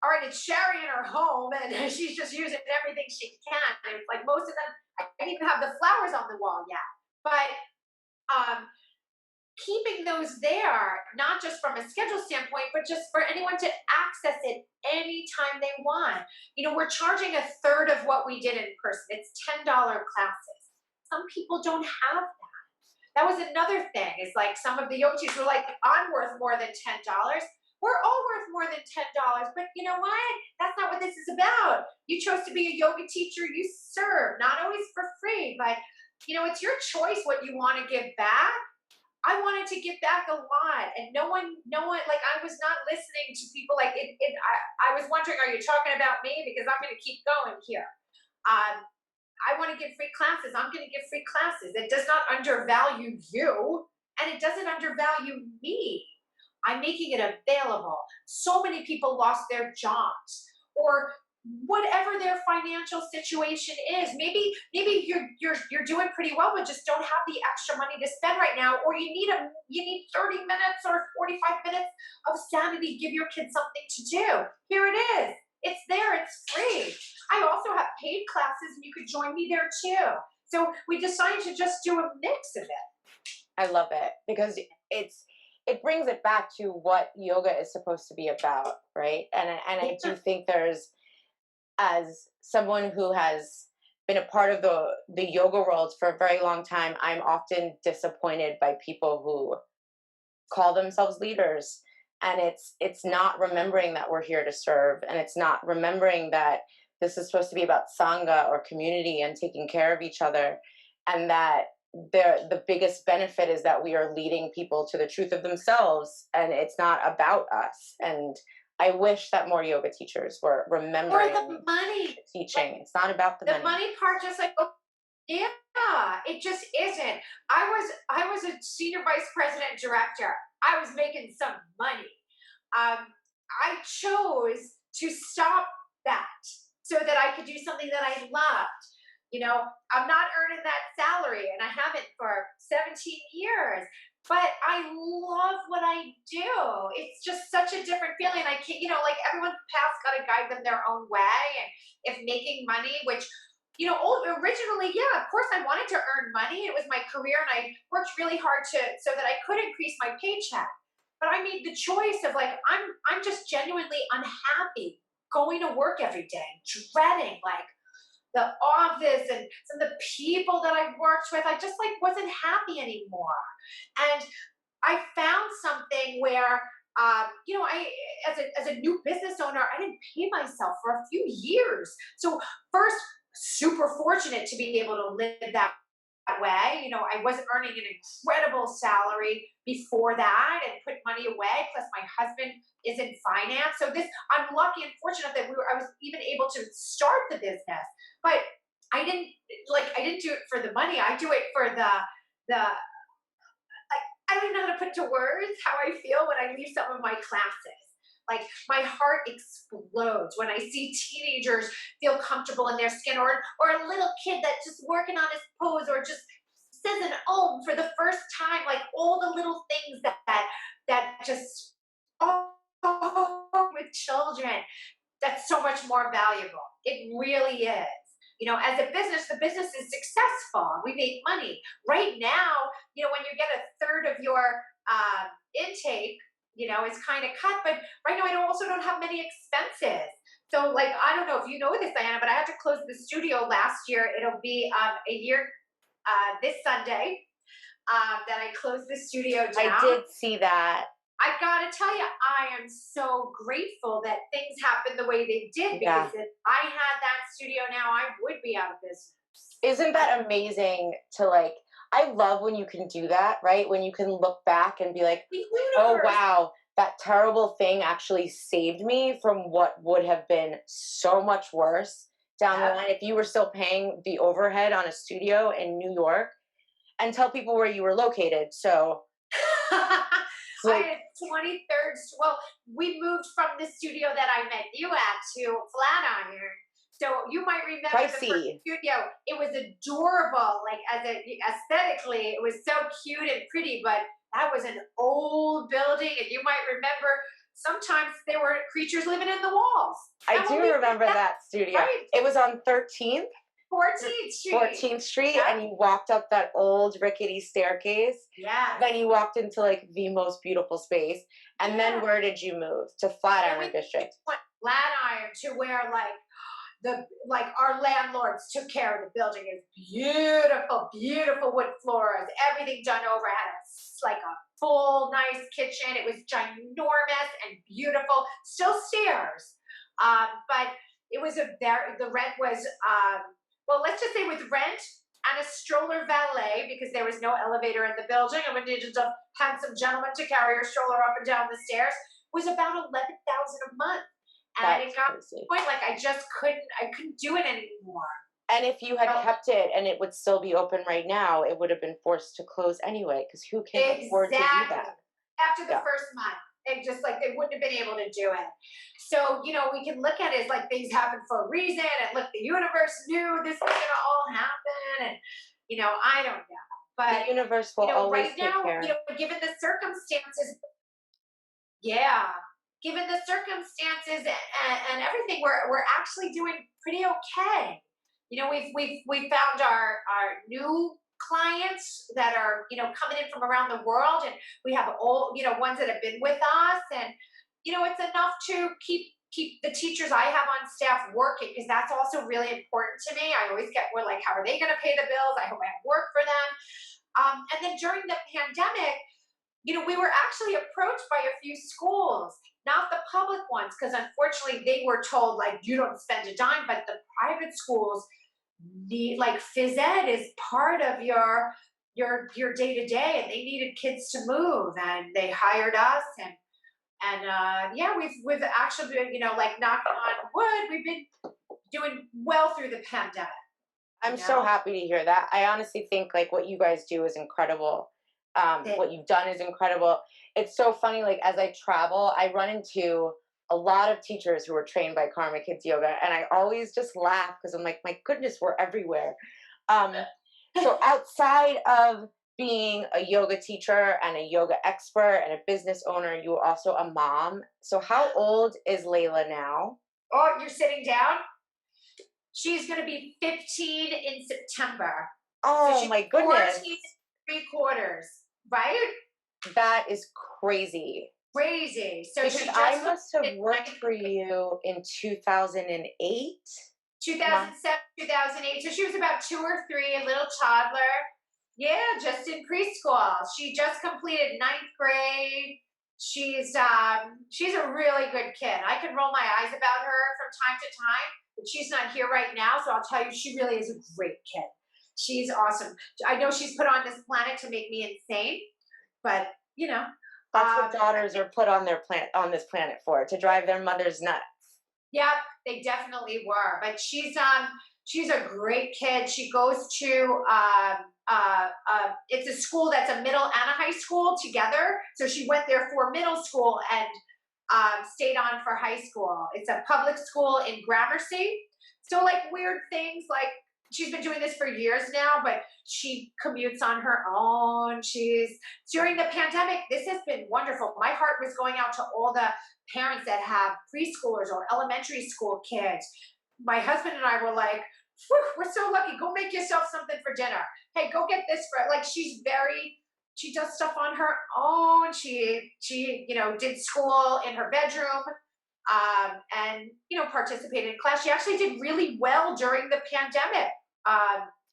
Speaker 2: all right, it's Shari in her home and she's just using everything she can. And it's like most of them, I don't even have the flowers on the wall yet. But keeping those there, not just from a schedule standpoint, but just for anyone to access it anytime they want. We're charging a third of what we did in person. It's $10 classes. Some people don't have that. That was another thing. Is like some of the yoga teachers were like, I'm worth more than $10. We're all worth more than $10. But you know what? That's not what this is about. You chose to be a yoga teacher. You serve, not always for free, but it's your choice what you want to give back. I wanted to give back a lot, and no one, like I was not listening to people like it. I was wondering, are you talking about me? Because I'm going to keep going here. I want to give free classes. I'm going to give free classes. It does not undervalue you. and it doesn't undervalue me. I'm making it available. So many people lost their jobs or whatever their financial situation is. Maybe you're doing pretty well, but just don't have the extra money to spend right now, or you need 30 minutes or 45 minutes of sanity. Give your kids something to do. Here it is. It's there. It's free. I also have paid classes, and you could join me there too. So we decided to just do a mix of it.
Speaker 1: I love it because it brings it back to what yoga is supposed to be about, right? And I do think there's, as someone who has been a part of the yoga world for a very long time, I'm often disappointed by people who call themselves leaders, and it's not remembering that we're here to serve, and it's not remembering that this is supposed to be about sangha or community and taking care of each other, and that the biggest benefit is that we are leading people to the truth of themselves, and it's not about us. And I wish that more yoga teachers were remembering
Speaker 2: Or the money.
Speaker 1: teaching.
Speaker 2: Like,
Speaker 1: it's not about the
Speaker 2: money part, just like, oh, yeah, it just isn't. I was a senior vice president director. I was making some money. I chose to stop that so that I could do something that I loved. I'm not earning that salary, and I haven't for 17 years, but I love what I do. It's just such a different feeling. I can't, like, everyone's path's got to guide them their own way. And if making money, which, originally, yeah, of course I wanted to earn money. It was my career, and I worked really hard so that I could increase my paycheck. But I made the choice of, like, I'm just genuinely unhappy going to work every day, dreading, like, the office and some of the people that I worked with. I just, like, wasn't happy anymore. And I found something where, I, as a new business owner, I didn't pay myself for a few years. So first, super fortunate to be able to live that way. I wasn't earning an incredible salary before that and put money away. Plus, my husband is in finance, so I'm lucky and fortunate that I was even able to start the business. But I didn't do it for the money. I do it for the. I don't even know how to put to words how I feel when I leave some of my classes. Like, my heart explodes when I see teenagers feel comfortable in their skin, or a little kid that's just working on his pose, or just says an om for the first time. Like, all the little things that just, with children, that's so much more valuable. It really is. As a business, the business is successful. We make money. Right now, when you get a third of your intake, it's kind of cut. But right now, I also don't have many expenses. So, like, I don't know if you know this, Iana, but I had to close the studio last year. It'll be a year this Sunday that I closed the studio down.
Speaker 1: I did see that.
Speaker 2: I gotta tell you, I am so grateful that things happened the way they did, because if I had that studio now, I would be out of business.
Speaker 1: Isn't that amazing to, like, I love when you can do that, right? When you can look back and be like, oh, wow, that terrible thing actually saved me from what would have been so much worse down the line if you were still paying the overhead on a studio in New York. And tell people where you were located. So
Speaker 2: I had 23rd. Well, we moved from the studio that I met you at to Flatiron. So you might remember the first studio. It was adorable. Like, aesthetically, it was so cute and pretty. But that was an old building, and you might remember sometimes there were creatures living in the walls.
Speaker 1: I do remember that studio.
Speaker 2: Right.
Speaker 1: It was on 13th.
Speaker 2: 14th
Speaker 1: Street, and you walked up that old rickety staircase.
Speaker 2: Yeah.
Speaker 1: Then you walked into, like, the most beautiful space. And then where did you move? To Flatiron District.
Speaker 2: Flatiron, to where, like, our landlords took care of the building. It's beautiful, beautiful wood floors, everything done over. It had a full, nice kitchen. It was ginormous and beautiful. Still stairs, but it was the rent was. Well, let's just say with rent and a stroller valet, because there was no elevator in the building, and we needed a handsome gentleman to carry your stroller up and down the stairs, was about $11,000 a month. And it got to the point, like, I couldn't do it anymore.
Speaker 1: And if you had
Speaker 2: So
Speaker 1: kept it and it would still be open right now, it would have been forced to close anyway, because who can afford to do
Speaker 2: exactly.
Speaker 1: that?
Speaker 2: After the
Speaker 1: Yeah.
Speaker 2: first month, it just like they wouldn't have been able to do it. So, we can look at it as like things happen for a reason. And look, the universe knew this was going to all happen. And, I don't know.
Speaker 1: The
Speaker 2: But,
Speaker 1: universe will always
Speaker 2: right
Speaker 1: take
Speaker 2: now,
Speaker 1: care.
Speaker 2: given the circumstances, yeah, given the circumstances and everything, we're actually doing pretty okay. We've found our new clients that are coming in from around the world, and we have old ones that have been with us, and it's enough to keep the teachers I have on staff working, because that's also really important to me. I always we're like, how are they going to pay the bills? I hope I have work for them. And then during the pandemic, we were actually approached by a few schools, not the public ones, because unfortunately they were told like you don't spend a dime, but the private schools need, like, phys ed is part of your day to day, and they needed kids to move, and they hired us, and yeah, we've actually been, like, knocking on wood, we've been doing well through the pandemic. You
Speaker 1: I'm so
Speaker 2: know,
Speaker 1: happy to hear that. I honestly think like what you guys do is incredible.
Speaker 2: They-
Speaker 1: What you've done is incredible. It's so funny. Like as I travel, I run into a lot of teachers who are trained by Karma Kids Yoga, and I always just laugh because I'm like, my goodness, we're everywhere. Um, so outside of being a yoga teacher and a yoga expert and a business owner, you are also a mom. So how old is Layla now?
Speaker 2: oh, you're sitting down. She's going to be 15 in September. So
Speaker 1: Oh
Speaker 2: she's
Speaker 1: my
Speaker 2: 14
Speaker 1: goodness.
Speaker 2: and 3/4, right?
Speaker 1: That is crazy.
Speaker 2: Crazy. So
Speaker 1: Because
Speaker 2: she
Speaker 1: I
Speaker 2: just
Speaker 1: must have
Speaker 2: completed
Speaker 1: worked
Speaker 2: ninth
Speaker 1: for
Speaker 2: grade,
Speaker 1: you in 2008. My,
Speaker 2: 2007, 2008. So she was about 2 or 3, a little toddler. Yeah, just in preschool. She just completed ninth grade. She's a really good kid. I can roll my eyes about her from time to time, but she's not here right now. So I'll tell you, she really is a great kid. She's awesome. I know she's put on this planet to make me insane, but
Speaker 1: that's what
Speaker 2: um,
Speaker 1: daughters are put on on this planet for, to drive their mothers nuts.
Speaker 2: yeah, they definitely were. But she's a great kid. She goes to it's a school that's a middle and a high school together. So she went there for middle school and stayed on for high school. It's a public school in Gramercy. So like weird things like she's been doing this for years now, but she commutes on her own. She's During the pandemic, this has been wonderful. My heart was going out to all the parents that have preschoolers or elementary school kids. My husband and I were like, "Whew, we're so lucky. Go make yourself something for dinner. Hey, go get this for," like, she does stuff on her own. She did school in her bedroom, and participated in class. She actually did really well during the pandemic.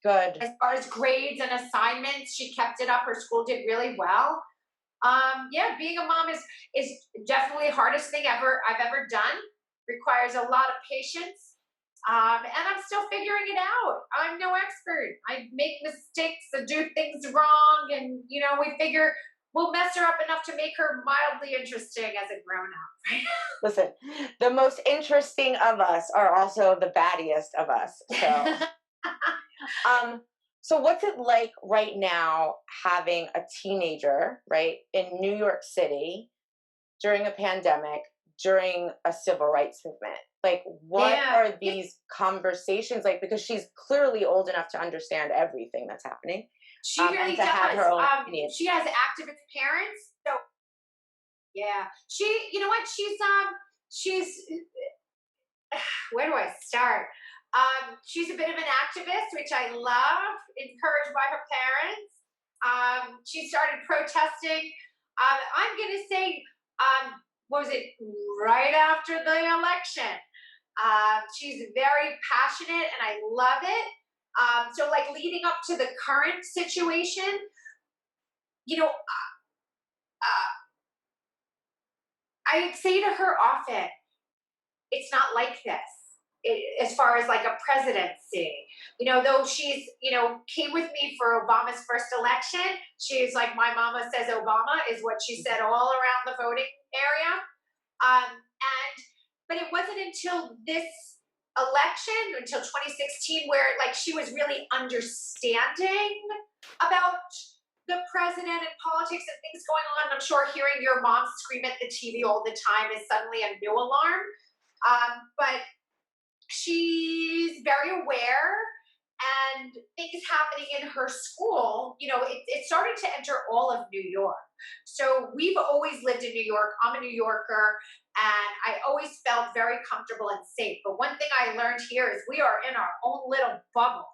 Speaker 1: Good.
Speaker 2: As far as grades and assignments, she kept it up. Her school did really well. Yeah, being a mom is definitely the hardest thing I've ever done. Requires a lot of patience, and I'm still figuring it out. I'm no expert. I make mistakes and do things wrong, and we figure we'll mess her up enough to make her mildly interesting as a grown up.
Speaker 1: Listen, the most interesting of us are also the battiest of us. So, um, so what's it like right now having a teenager, right, in New York City during a pandemic, during a civil rights movement? Like, what
Speaker 2: Yeah,
Speaker 1: are these conversations like? Because she's clearly old enough to understand everything that's happening,
Speaker 2: she
Speaker 1: and
Speaker 2: really
Speaker 1: to have
Speaker 2: does.
Speaker 1: her own opinion.
Speaker 2: She has activist parents, so yeah. You know what? She's where do I start? She's a bit of an activist, which I love, encouraged by her parents. She started protesting. I'm going to say, what was it, right after the election? She's very passionate, and I love it. So, like, leading up to the current situation, you know, I say to her often, it's not like this. As far as like a presidency, though she's, came with me for Obama's first election, she's like, my mama says Obama is what she said all around the voting area. And, but it wasn't until this election until 2016 where like she was really understanding about the president and politics and things going on. I'm sure hearing your mom scream at the TV all the time is suddenly a new alarm. But she's very aware and things happening in her school, it started to enter all of New York. So we've always lived in New York. I'm a New Yorker and I always felt very comfortable and safe. But one thing I learned here is we are in our own little bubble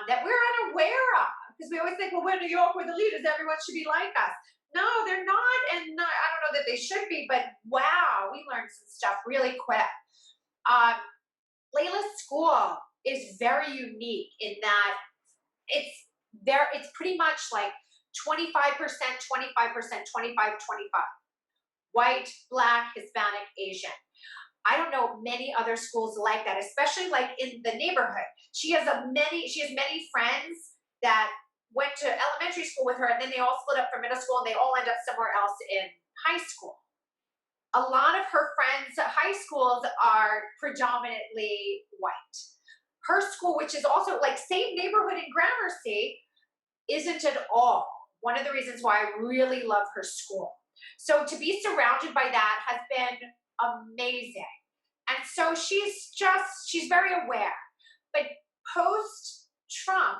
Speaker 2: that we're unaware of because we always think, well, we're New York, we're the leaders, everyone should be like us. No, they're not. And I don't know that they should be, but wow, we learned some stuff really quick. Layla's school is very unique in that it's pretty much like 25%, 25%, 25, 25. White, Black, Hispanic, Asian. I don't know many other schools like that, especially like in the neighborhood. She has many friends that went to elementary school with her and then they all split up for middle school and they all end up somewhere else in high school. A lot of her friends' high schools are predominantly white. Her school, which is also like same neighborhood in Gramercy, isn't at all. One of the reasons why I really love her school. So to be surrounded by that has been amazing. And so she's very aware. But post Trump,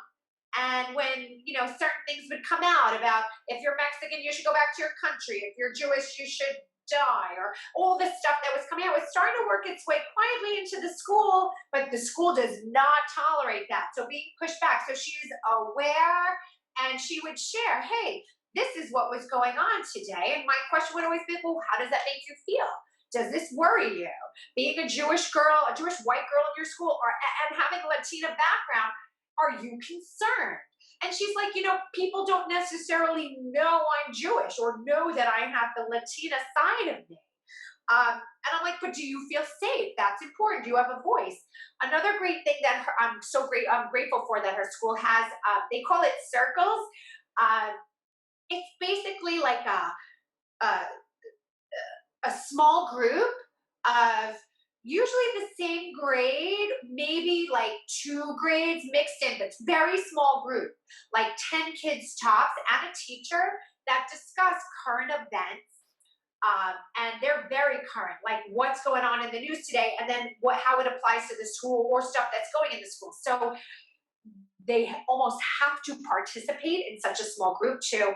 Speaker 2: and when, certain things would come out about if you're Mexican, you should go back to your country. If you're Jewish, you should die, or all this stuff that was coming out was starting to work its way quietly into the school, but the school does not tolerate that. So being pushed back. So she's aware and she would share, hey, this is what was going on today. And my question would always be, well, how does that make you feel? Does this worry you? Being a Jewish girl, a Jewish white girl in your school, and having a Latina background, are you concerned? And she's like, people don't necessarily know I'm Jewish or know that I have the Latina side of me. And I'm like, but do you feel safe? That's important. Do you have a voice? Another great thing that I'm grateful for that her school has, they call it circles. It's basically like a small group of usually the same grade, maybe like 2 grades mixed in, but it's very small group, like 10 kids tops and a teacher that discuss current events. And they're very current, like what's going on in the news today, and then how it applies to the school or stuff that's going in the school. So they almost have to participate in such a small group to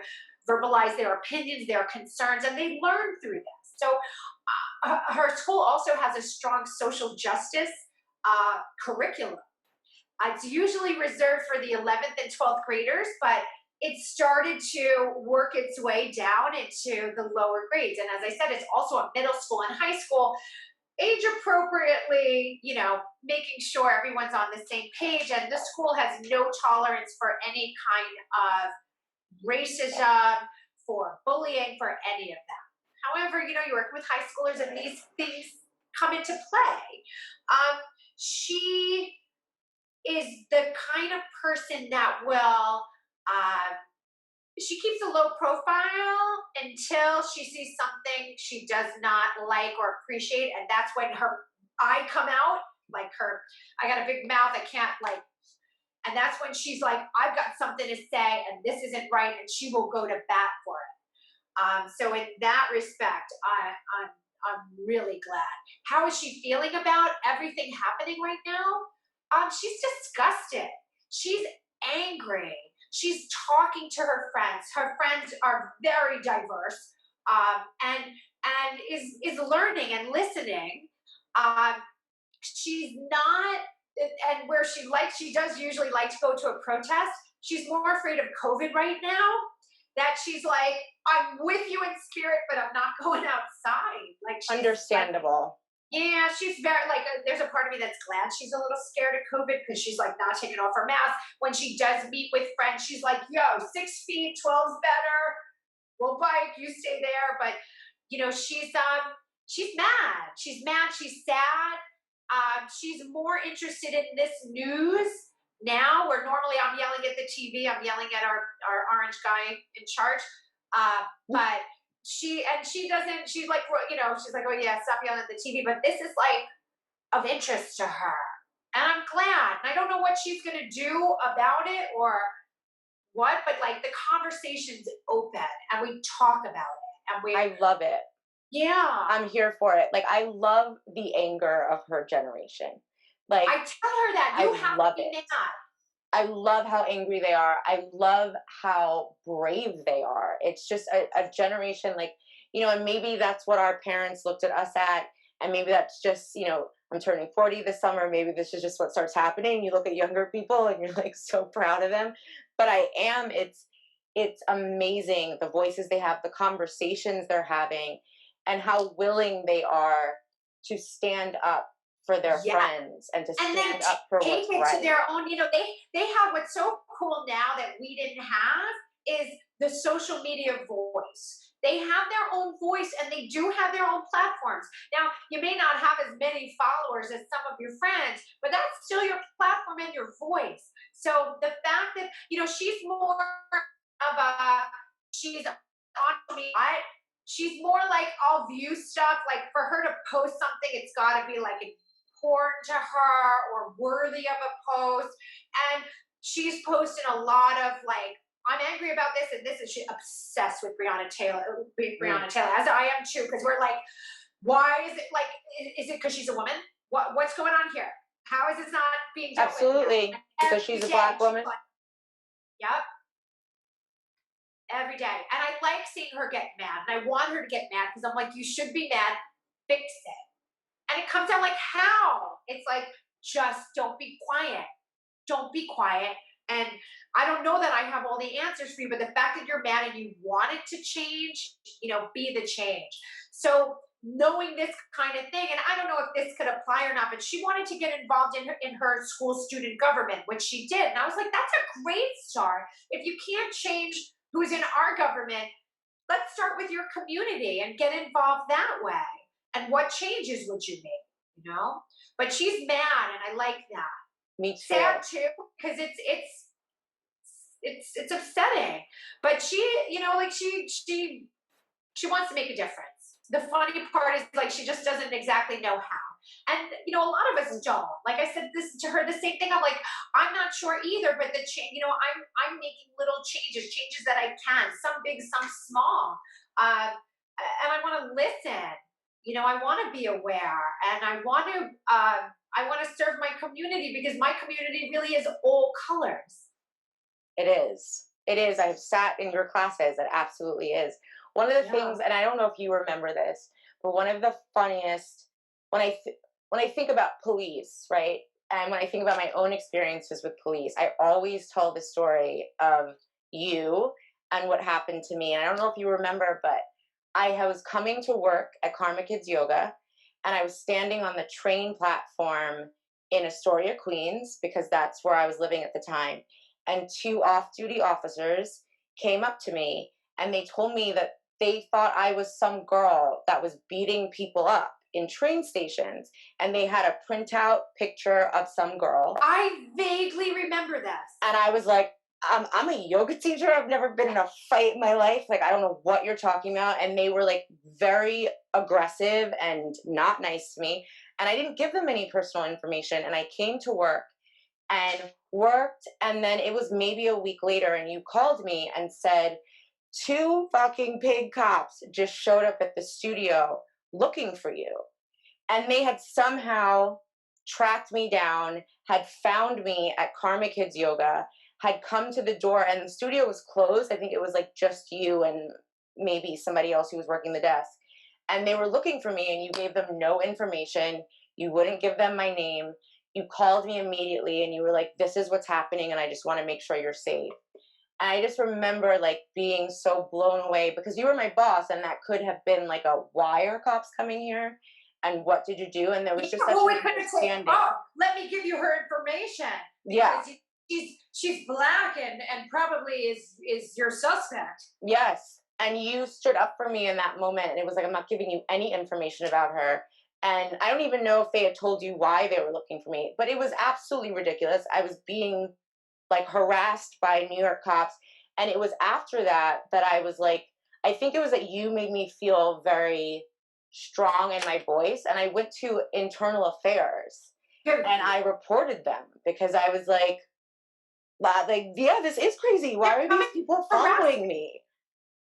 Speaker 2: verbalize their opinions, their concerns, and they learn through this. So her school also has a strong social justice curriculum. It's usually reserved for the 11th and 12th graders, but it started to work its way down into the lower grades. And as I said, it's also a middle school and high school, age appropriately, making sure everyone's on the same page. And the school has no tolerance for any kind of racism, for bullying, for any of that. However, you're working with high schoolers and these things come into play. She is the kind of person that will, she keeps a low profile until she sees something she does not like or appreciate. And that's when I come out, like I got a big mouth, I can't and that's when she's like, I've got something to say and this isn't right. And she will go to bat for it. So in that respect, I'm really glad. How is she feeling about everything happening right now? She's disgusted. She's angry. She's talking to her friends. Her friends are very diverse, and is learning and listening. She's not, and where she does usually like to go to a protest. She's more afraid of COVID right now. That she's like, I'm with you in spirit, but I'm not going outside.
Speaker 1: Understandable.
Speaker 2: Yeah, she's very there's a part of me that's glad she's a little scared of COVID because she's not taking off her mask. When she does meet with friends, she's like, yo, 6 feet, 12's better. We'll bike, you stay there. But, she's mad. She's mad, she's sad. She's more interested in this news now, where normally I'm yelling at the TV, I'm yelling at our orange guy in charge. But she's like, oh yeah, stop yelling at the TV. But this is of interest to her. And I'm glad. And I don't know what she's going to do about it or what, but like the conversation's open and we talk about it. And we,
Speaker 1: I love it.
Speaker 2: yeah.
Speaker 1: I'm here for it. Like, I love the anger of her generation. Like,
Speaker 2: I tell her that you
Speaker 1: I
Speaker 2: have
Speaker 1: love
Speaker 2: to be
Speaker 1: it.
Speaker 2: mad.
Speaker 1: I love how angry they are. I love how brave they are. It's just a generation, like, and maybe that's what our parents looked at us at. And maybe that's just, I'm turning 40 this summer. Maybe this is just what starts happening. You look at younger people and you're like so proud of them. But it's amazing the voices they have, the conversations they're having, and how willing they are to stand up for their
Speaker 2: Yeah.
Speaker 1: friends and to
Speaker 2: And then
Speaker 1: stand up for
Speaker 2: take
Speaker 1: what's
Speaker 2: it
Speaker 1: right.
Speaker 2: to their own, they have what's so cool now that we didn't have is the social media voice. They have their own voice and they do have their own platforms. Now, you may not have as many followers as some of your friends, but that's still your platform and your voice. So the fact that, she's more of she's on me. She's more like I'll view stuff like for her to post something, it's got to be like important to her or worthy of a post. And she's posting a lot of like, I'm angry about this and this, and she's obsessed with Breonna Taylor, as I am too, because we're like, why is it like, is it because she's a woman? What's going on here? How is this not being dealt with?
Speaker 1: Absolutely, because she's a Black woman.
Speaker 2: Like, yep. Every day. And I like seeing her get mad. And I want her to get mad because I'm like, you should be mad. Fix it. And it comes out like, how? It's like, just don't be quiet. Don't be quiet. And I don't know that I have all the answers for you, but the fact that you're mad and you want it to change, be the change. So knowing this kind of thing, and I don't know if this could apply or not, but she wanted to get involved in her school student government, which she did. And I was like, that's a great start. If you can't change who's in our government, let's start with your community and get involved that way. And what changes would you make, But she's mad, and I like that.
Speaker 1: Me too.
Speaker 2: Sad too, because it's upsetting. But she, like she wants to make a difference. The funny part is like she just doesn't exactly know how. And a lot of us don't. Like I said this to her, the same thing. I'm like, I'm not sure either, but the change, I'm making little changes that I can, some big, some small. And I want to listen. I want to be aware, and I want to serve my community because my community really is all colors.
Speaker 1: It is. It is. I've sat in your classes. It absolutely is. One of the things, and I don't know if you remember this, but one of the funniest when I think about police, right? And when I think about my own experiences with police, I always tell the story of you and what happened to me. And I don't know if you remember, but I was coming to work at Karma Kids Yoga, and I was standing on the train platform in Astoria, Queens, because that's where I was living at the time. And two off-duty officers came up to me, and they told me that they thought I was some girl that was beating people up in train stations, and they had a printout picture of some girl.
Speaker 2: I vaguely remember this.
Speaker 1: And I was like, I'm a yoga teacher. I've never been in a fight in my life. Like, I don't know what you're talking about. And they were like very aggressive and not nice to me. And I didn't give them any personal information. And I came to work and worked. And then it was maybe a week later, and you called me and said, 2 fucking pig cops just showed up at the studio looking for you. And they had somehow tracked me down, had found me at Karma Kids Yoga, had come to the door, and the studio was closed. I think it was like just you and maybe somebody else who was working the desk. And they were looking for me, and you gave them no information. You wouldn't give them my name. You called me immediately, and you were like, this is what's happening, and I just want to make sure you're safe. And I just remember like being so blown away because you were my boss, and that could have been like a, why are cops coming here? And what did you do? And there was just such an understanding.
Speaker 2: Oh, let me give you her information.
Speaker 1: Yeah.
Speaker 2: She's Black and probably is your suspect.
Speaker 1: Yes. And you stood up for me in that moment. And it was like, I'm not giving you any information about her. And I don't even know if they had told you why they were looking for me, but it was absolutely ridiculous. I was being like harassed by New York cops. And it was after that I was like, I think it was that you made me feel very strong in my voice, and I went to internal affairs and I reported them because I was like, yeah, this is crazy. Why are these people following me?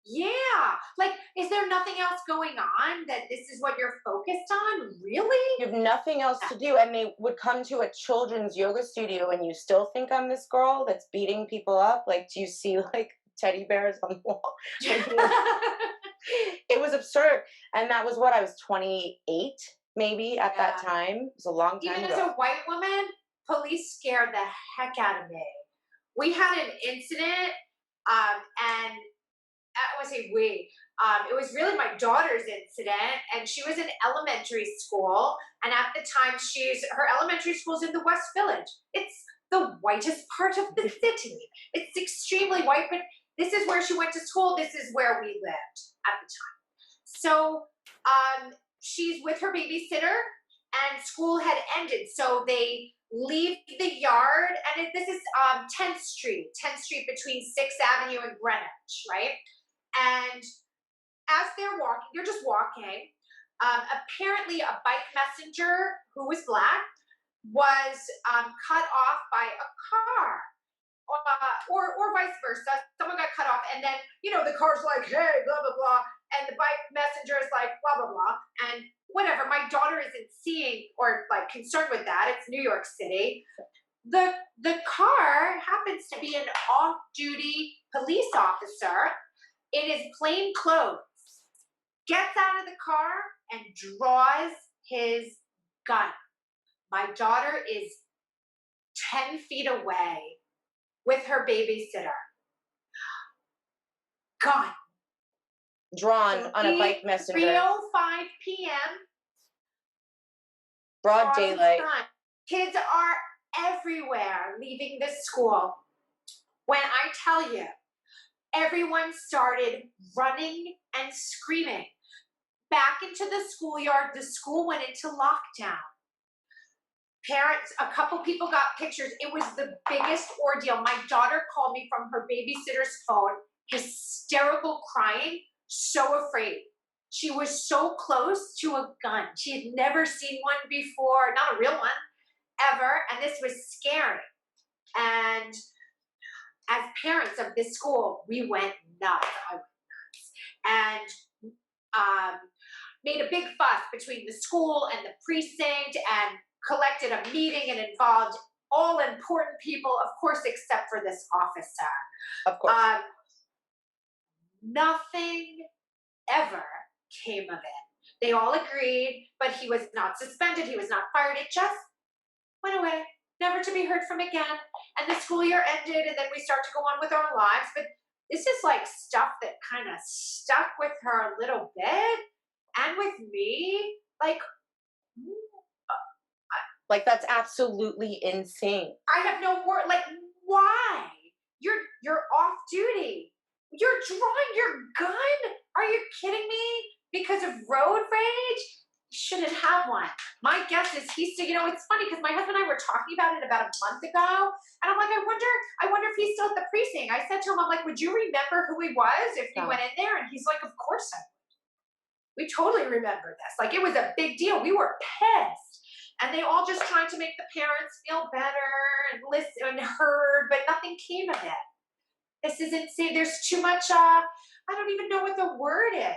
Speaker 2: Yeah. Like, is there nothing else going on that this is what you're focused on? Really?
Speaker 1: You have nothing else to do. And they would come to a children's yoga studio and you still think I'm this girl that's beating people up? Like, do you see like teddy bears on the wall? Like, it was absurd. And that was what, I was 28 maybe at that time. It was a long time
Speaker 2: Even
Speaker 1: ago.
Speaker 2: as a white woman, police scared the heck out of me. We had an incident, and I want to say we. It was really my daughter's incident, and she was in elementary school. And at the time, her elementary school's in the West Village. It's the whitest part of the city. It's extremely white, but this is where she went to school. This is where we lived at the time. So she's with her babysitter, and school had ended. So they leave the yard, and this is 10th Street between 6th Avenue and Greenwich, right? And as they're just walking, apparently a bike messenger who was black was cut off by a car. Or vice versa. Someone got cut off, and then, the car's like, hey, blah, blah, blah. And the bike messenger is like, blah, blah, blah. And whatever, my daughter isn't seeing or like concerned with that. It's New York City. The car happens to be an off-duty police officer in his plain clothes, gets out of the car and draws his gun. My daughter is 10 feet away with her babysitter. Gone.
Speaker 1: Drawn on a bike messenger.
Speaker 2: 3:05 p.m.
Speaker 1: Broad daylight.
Speaker 2: Kids are everywhere leaving the school. When I tell you, everyone started running and screaming. Back into the schoolyard, the school went into lockdown. Parents, a couple people got pictures. It was the biggest ordeal. My daughter called me from her babysitter's phone, hysterical, crying, so afraid. She was so close to a gun. She had never seen one before, not a real one, ever, and this was scary. And as parents of this school, we went nuts. I went nuts. And made a big fuss between the school and the precinct, and collected a meeting and involved all important people, of course, except for this officer.
Speaker 1: Of course.
Speaker 2: Nothing ever came of it. They all agreed, but he was not suspended. He was not fired. It just went away, never to be heard from again. And the school year ended, and then we start to go on with our lives. But this is like stuff that kind of stuck with her a little bit, and with me,
Speaker 1: like that's absolutely insane.
Speaker 2: I have no word. Like, why? You're off duty. You're drawing your gun? Are you kidding me? Because of road rage? You shouldn't have one. My guess is he's still, it's funny because my husband and I were talking about it about a month ago. And I'm like, I wonder if he's still at the precinct. I said to him, I'm like, would you remember who he was if you went in there? And he's like, of course I would. We totally remember this. Like, it was a big deal. We were pissed. And they all just tried to make the parents feel better and listen and heard, but nothing came of it. This is insane. There's too much, I don't even know what the word is.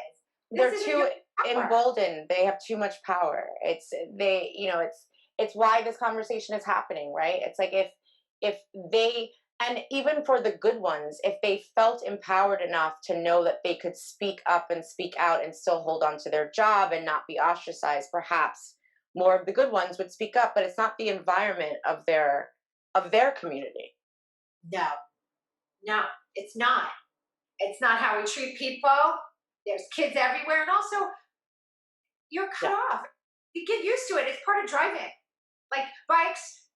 Speaker 1: They're too emboldened. They have too much power. It's why this conversation is happening, right? It's like if they, and even for the good ones, if they felt empowered enough to know that they could speak up and speak out and still hold on to their job and not be ostracized, perhaps more of the good ones would speak up, but it's not the environment of their community.
Speaker 2: No, it's not. It's not how we treat people. There's kids everywhere, and also you're cut off. You get used to it. It's part of driving. Like bikes,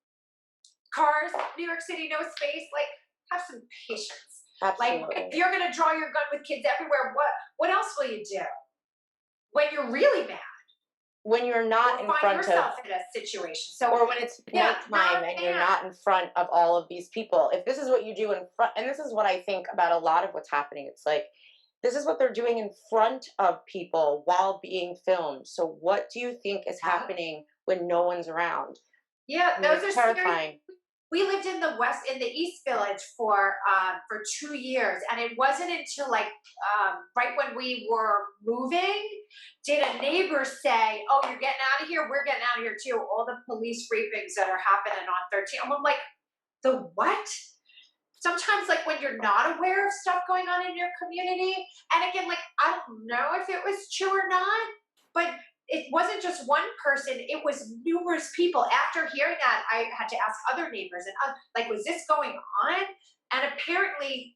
Speaker 2: cars, New York City, no space. Like, have some patience.
Speaker 1: Absolutely.
Speaker 2: Like, if you're gonna draw your gun with kids everywhere, what else will you do when you're really mad?
Speaker 1: When you're not in front of,
Speaker 2: in a situation. So,
Speaker 1: or when it's nighttime and you're not in front of all of these people. If this is what you do in front, and this is what I think about a lot of what's happening. It's like, this is what they're doing in front of people while being filmed. So what do you think is
Speaker 2: Yeah.
Speaker 1: happening when no one's around?
Speaker 2: Yeah,
Speaker 1: I mean,
Speaker 2: those
Speaker 1: it's
Speaker 2: are scary.
Speaker 1: terrifying.
Speaker 2: We lived in the East Village for 2 years, and it wasn't until like right when we were moving did a neighbor say, "Oh, you're getting out of here. We're getting out of here too. All the police briefings that are happening on 13." I'm like, the what? Sometimes, like when you're not aware of stuff going on in your community, and again, like I don't know if it was true or not, but it wasn't just one person, it was numerous people. After hearing that, I had to ask other neighbors and like, was this going on? And apparently,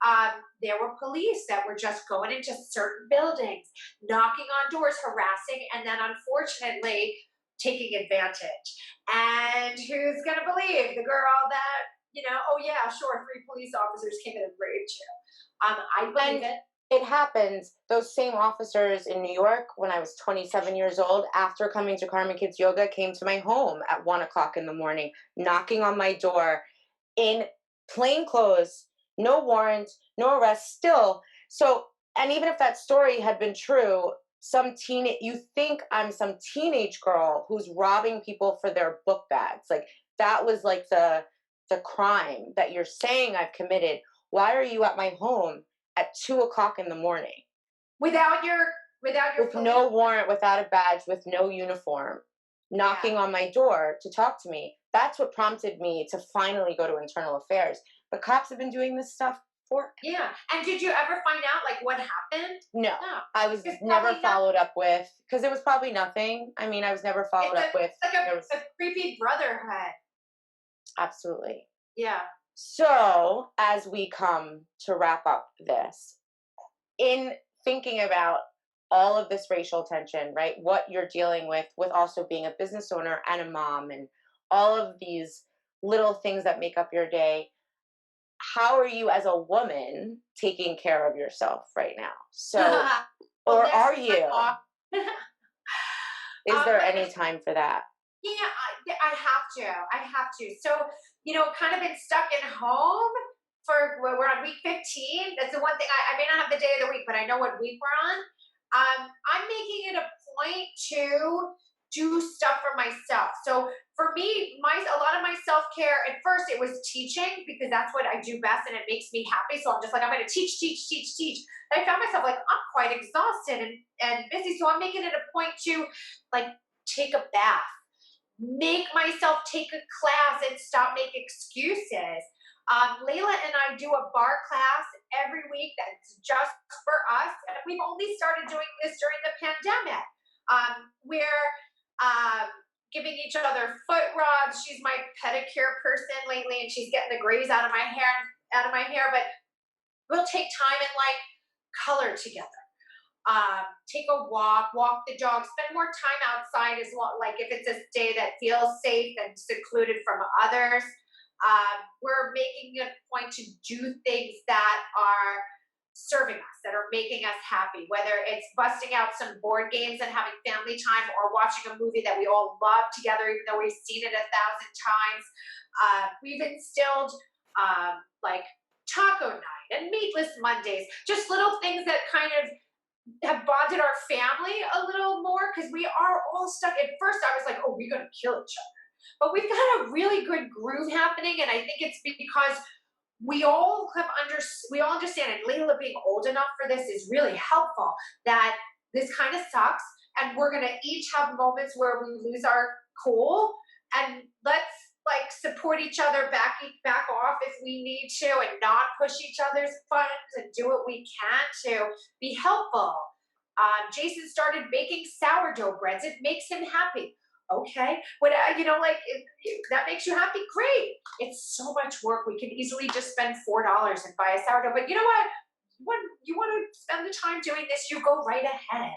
Speaker 2: there were police that were just going into certain buildings, knocking on doors, harassing, and then unfortunately taking advantage. And who's going to believe the girl that, oh yeah, sure, three police officers came in and raped you? I believe
Speaker 1: And
Speaker 2: it.
Speaker 1: it happens. Those same officers in New York, when I was 27 years old, after coming to Karma Kids Yoga, came to my home at 1 o'clock in the morning, knocking on my door in plain clothes, no warrant, no arrest, still. So, and even if that story had been true, you think I'm some teenage girl who's robbing people for their book bags. Like that was like the crime that you're saying I've committed. Why are you at my home at 2 o'clock in the morning
Speaker 2: Without your
Speaker 1: with
Speaker 2: police.
Speaker 1: no warrant, without a badge, with no uniform,
Speaker 2: Yeah.
Speaker 1: knocking on my door to talk to me? That's what prompted me to finally go to internal affairs. The cops have been doing this stuff for.
Speaker 2: Yeah. And did you ever find out like what happened?
Speaker 1: No,
Speaker 2: No.
Speaker 1: I was
Speaker 2: It's
Speaker 1: never
Speaker 2: probably not.
Speaker 1: followed up with, because it was probably nothing. I mean, I was never followed
Speaker 2: It's
Speaker 1: up with.
Speaker 2: like
Speaker 1: There was
Speaker 2: a creepy brotherhood.
Speaker 1: absolutely.
Speaker 2: Yeah.
Speaker 1: So, as we come to wrap up this, in thinking about all of this racial tension, right? What you're dealing with also being a business owner and a mom, and all of these little things that make up your day. How are you as a woman taking care of yourself right now? So,
Speaker 2: Well,
Speaker 1: or
Speaker 2: next
Speaker 1: are
Speaker 2: time
Speaker 1: you?
Speaker 2: off.
Speaker 1: Is there
Speaker 2: Like
Speaker 1: any time for that?
Speaker 2: yeah, I have to. I have to. So, kind of been stuck at home we're on week 15. That's the one thing I may not have the day of the week, but I know what week we're on. I'm making it a point to do stuff for myself. So for me, a lot of my self-care, at first it was teaching because that's what I do best and it makes me happy. So I'm just like, I'm going to teach, teach, teach, teach. And I found myself like, I'm quite exhausted and busy. So I'm making it a point to like take a bath, make myself take a class and stop making excuses. Layla and I do a bar class every week that's just for us. And we've only started doing this during the pandemic. We're giving each other foot rubs. She's my pedicure person lately, and she's getting the grays out of my hair. But we'll take time and like color together. Take a walk the dog, spend more time outside as well. Like if it's a day that feels safe and secluded from others, we're making a point to do things that are serving us, that are making us happy, whether it's busting out some board games and having family time or watching a movie that we all love together, even though we've seen it 1,000 times. We've instilled like taco night and meatless Mondays, just little things that kind of have bonded our family a little more because we are all stuck. At first, I was like, "Oh, we're gonna kill each other," but we've got a really good groove happening, and I think it's because we all understand. And Layla being old enough for this is really helpful. That this kind of sucks, and we're gonna each have moments where we lose our cool, and let's like support each other, back off if we need to, and not push each other's buttons, and do what we can to be helpful. Jason started baking sourdough breads. It makes him happy. Okay, but if that makes you happy, great. It's so much work. We can easily just spend $4 and buy a sourdough. But you know what? When you want to spend the time doing this, you go right ahead.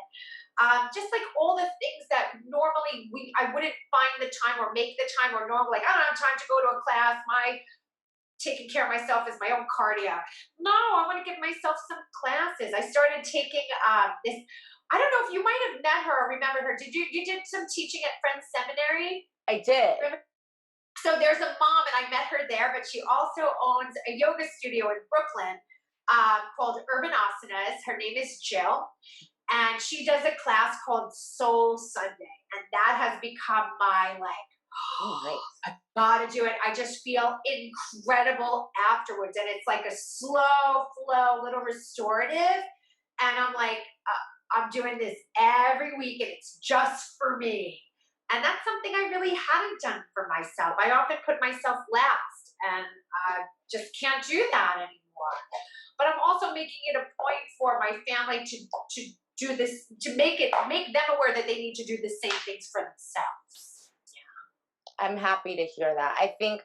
Speaker 2: Just like all the things that normally I wouldn't find the time or make the time or normal. Like I don't have time to go to a class. My taking care of myself is my own cardio. No, I want to give myself some classes. I started taking this. I don't know if you might have met her or remember her. You did some teaching at Friends Seminary?
Speaker 1: I did.
Speaker 2: So there's a mom, and I met her there, but she also owns a yoga studio in Brooklyn. called Urban Asanas. Her name is Jill. And she does a class called Soul Sunday. And that has become my
Speaker 1: Oh, nice.
Speaker 2: I gotta do it. I just feel incredible afterwards. And it's like a slow flow, little restorative. And I'm like, I'm doing this every week and it's just for me. And that's something I really hadn't done for myself. I often put myself last and I just can't do that anymore. But I'm also making it a point for my family to do this, to make them aware that they need to do the same things for themselves.
Speaker 1: I'm happy to hear that.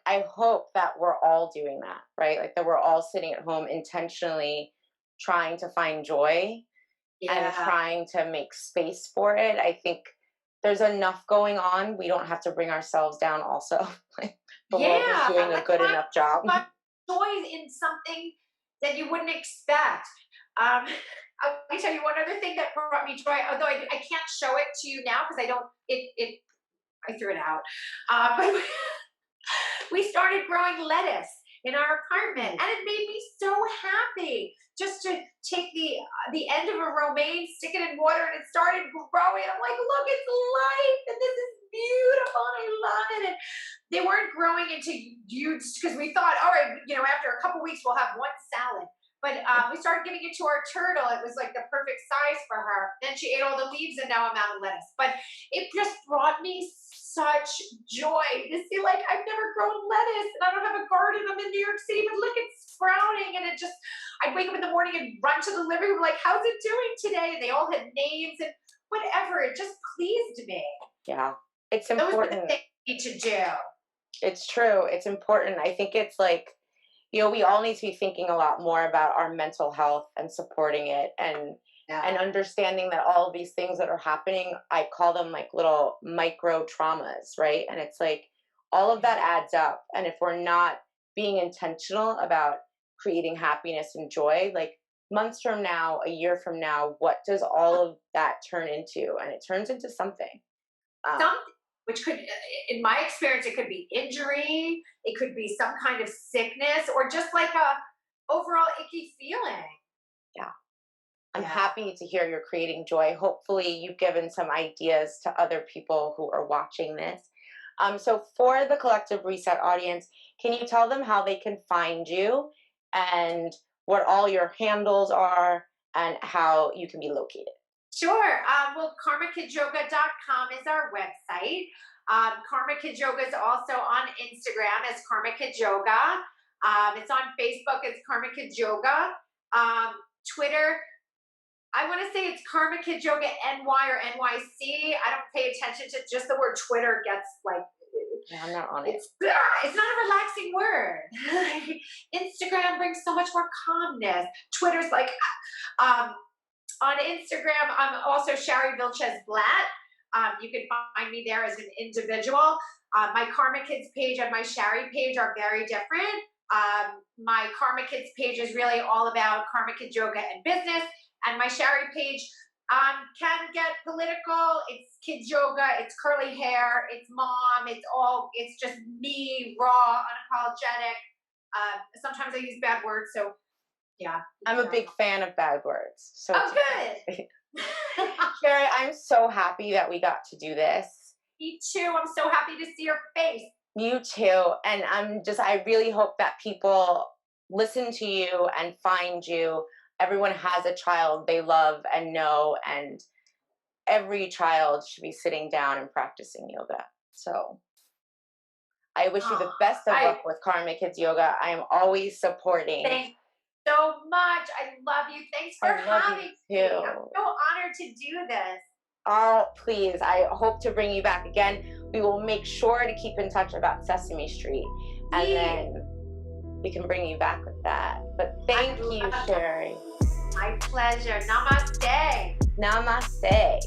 Speaker 1: I hope that we're all doing that, right? Like that we're all sitting at home intentionally trying to find joy and trying to make space for it. I think there's enough going on. We don't have to bring ourselves down also. The world is doing a good enough job.
Speaker 2: Joy in something that you wouldn't expect. Let me tell you one other thing that brought me joy, although I can't show it to you now because I threw it out. But we started growing lettuce in our apartment and it made me so happy just to take the end of a romaine, stick it in water and it started growing. I'm like, look, it's life and this is beautiful and I love it. And they weren't growing into huge, because we thought, all right, after a couple weeks we'll have one salad. But we started giving it to our turtle. It was like the perfect size for her. Then she ate all the leaves and now I'm out of lettuce. But it just brought me such joy to see, like, I've never grown lettuce and I don't have a garden. I'm in New York City, but look, it's sprouting. And I'd wake up in the morning and run to the living room like, how's it doing today? And they all had names and whatever. It just pleased me.
Speaker 1: Yeah, it's important.
Speaker 2: Those were the things to do.
Speaker 1: It's true. It's important. I think it's like, we all need to be thinking a lot more about our mental health and supporting it and understanding that all of these things that are happening, I call them like little micro traumas, right? And it's like all of that adds up. And if we're not being intentional about creating happiness and joy, like months from now, a year from now, what does all of that turn into? And it turns into something.
Speaker 2: Which could, in my experience, it could be injury, it could be some kind of sickness, or just like a overall icky feeling.
Speaker 1: Yeah. I'm happy to hear you're creating joy. Hopefully you've given some ideas to other people who are watching this. So for the Collective Reset audience, can you tell them how they can find you and what all your handles are and how you can be located?
Speaker 2: Sure. Well, karmakidsyoga.com is our website. Karma Kids Yoga is also on Instagram as Karma Kids Yoga. It's on Facebook as Karma Kids Yoga. Twitter, I want to say it's Karma Kids Yoga NY or NYC. I don't pay attention to just the word Twitter gets like.
Speaker 1: Yeah, I'm not on it.
Speaker 2: It's not a relaxing word. Instagram brings so much more calmness. Twitter's like, on Instagram, I'm also Shari Vilchez-Blatt. You can find me there as an individual. My Karma Kids page and my Shari page are very different. My Karma Kids page is really all about Karma Kids Yoga and business. And my Shari page can get political. It's kids yoga, it's curly hair, it's mom, it's just me, raw, unapologetic. Sometimes I use bad words, so yeah.
Speaker 1: I'm a big fan of bad words. So
Speaker 2: good.
Speaker 1: Shari, I'm so happy that we got to do this.
Speaker 2: Me too. I'm so happy to see your face.
Speaker 1: You too. And I really hope that people listen to you and find you. Everyone has a child they love and know, and every child should be sitting down and practicing yoga. So I wish you the best of luck with Karma Kids Yoga. I am always supporting.
Speaker 2: Thanks so much. I love you. Thanks for having me. I'm so honored to do this.
Speaker 1: Oh, please. I hope to bring you back again. We will make sure to keep in touch about Sesame Street. And then we can bring you back with that. But thank you, Shari.
Speaker 2: My pleasure. Namaste.
Speaker 1: Namaste.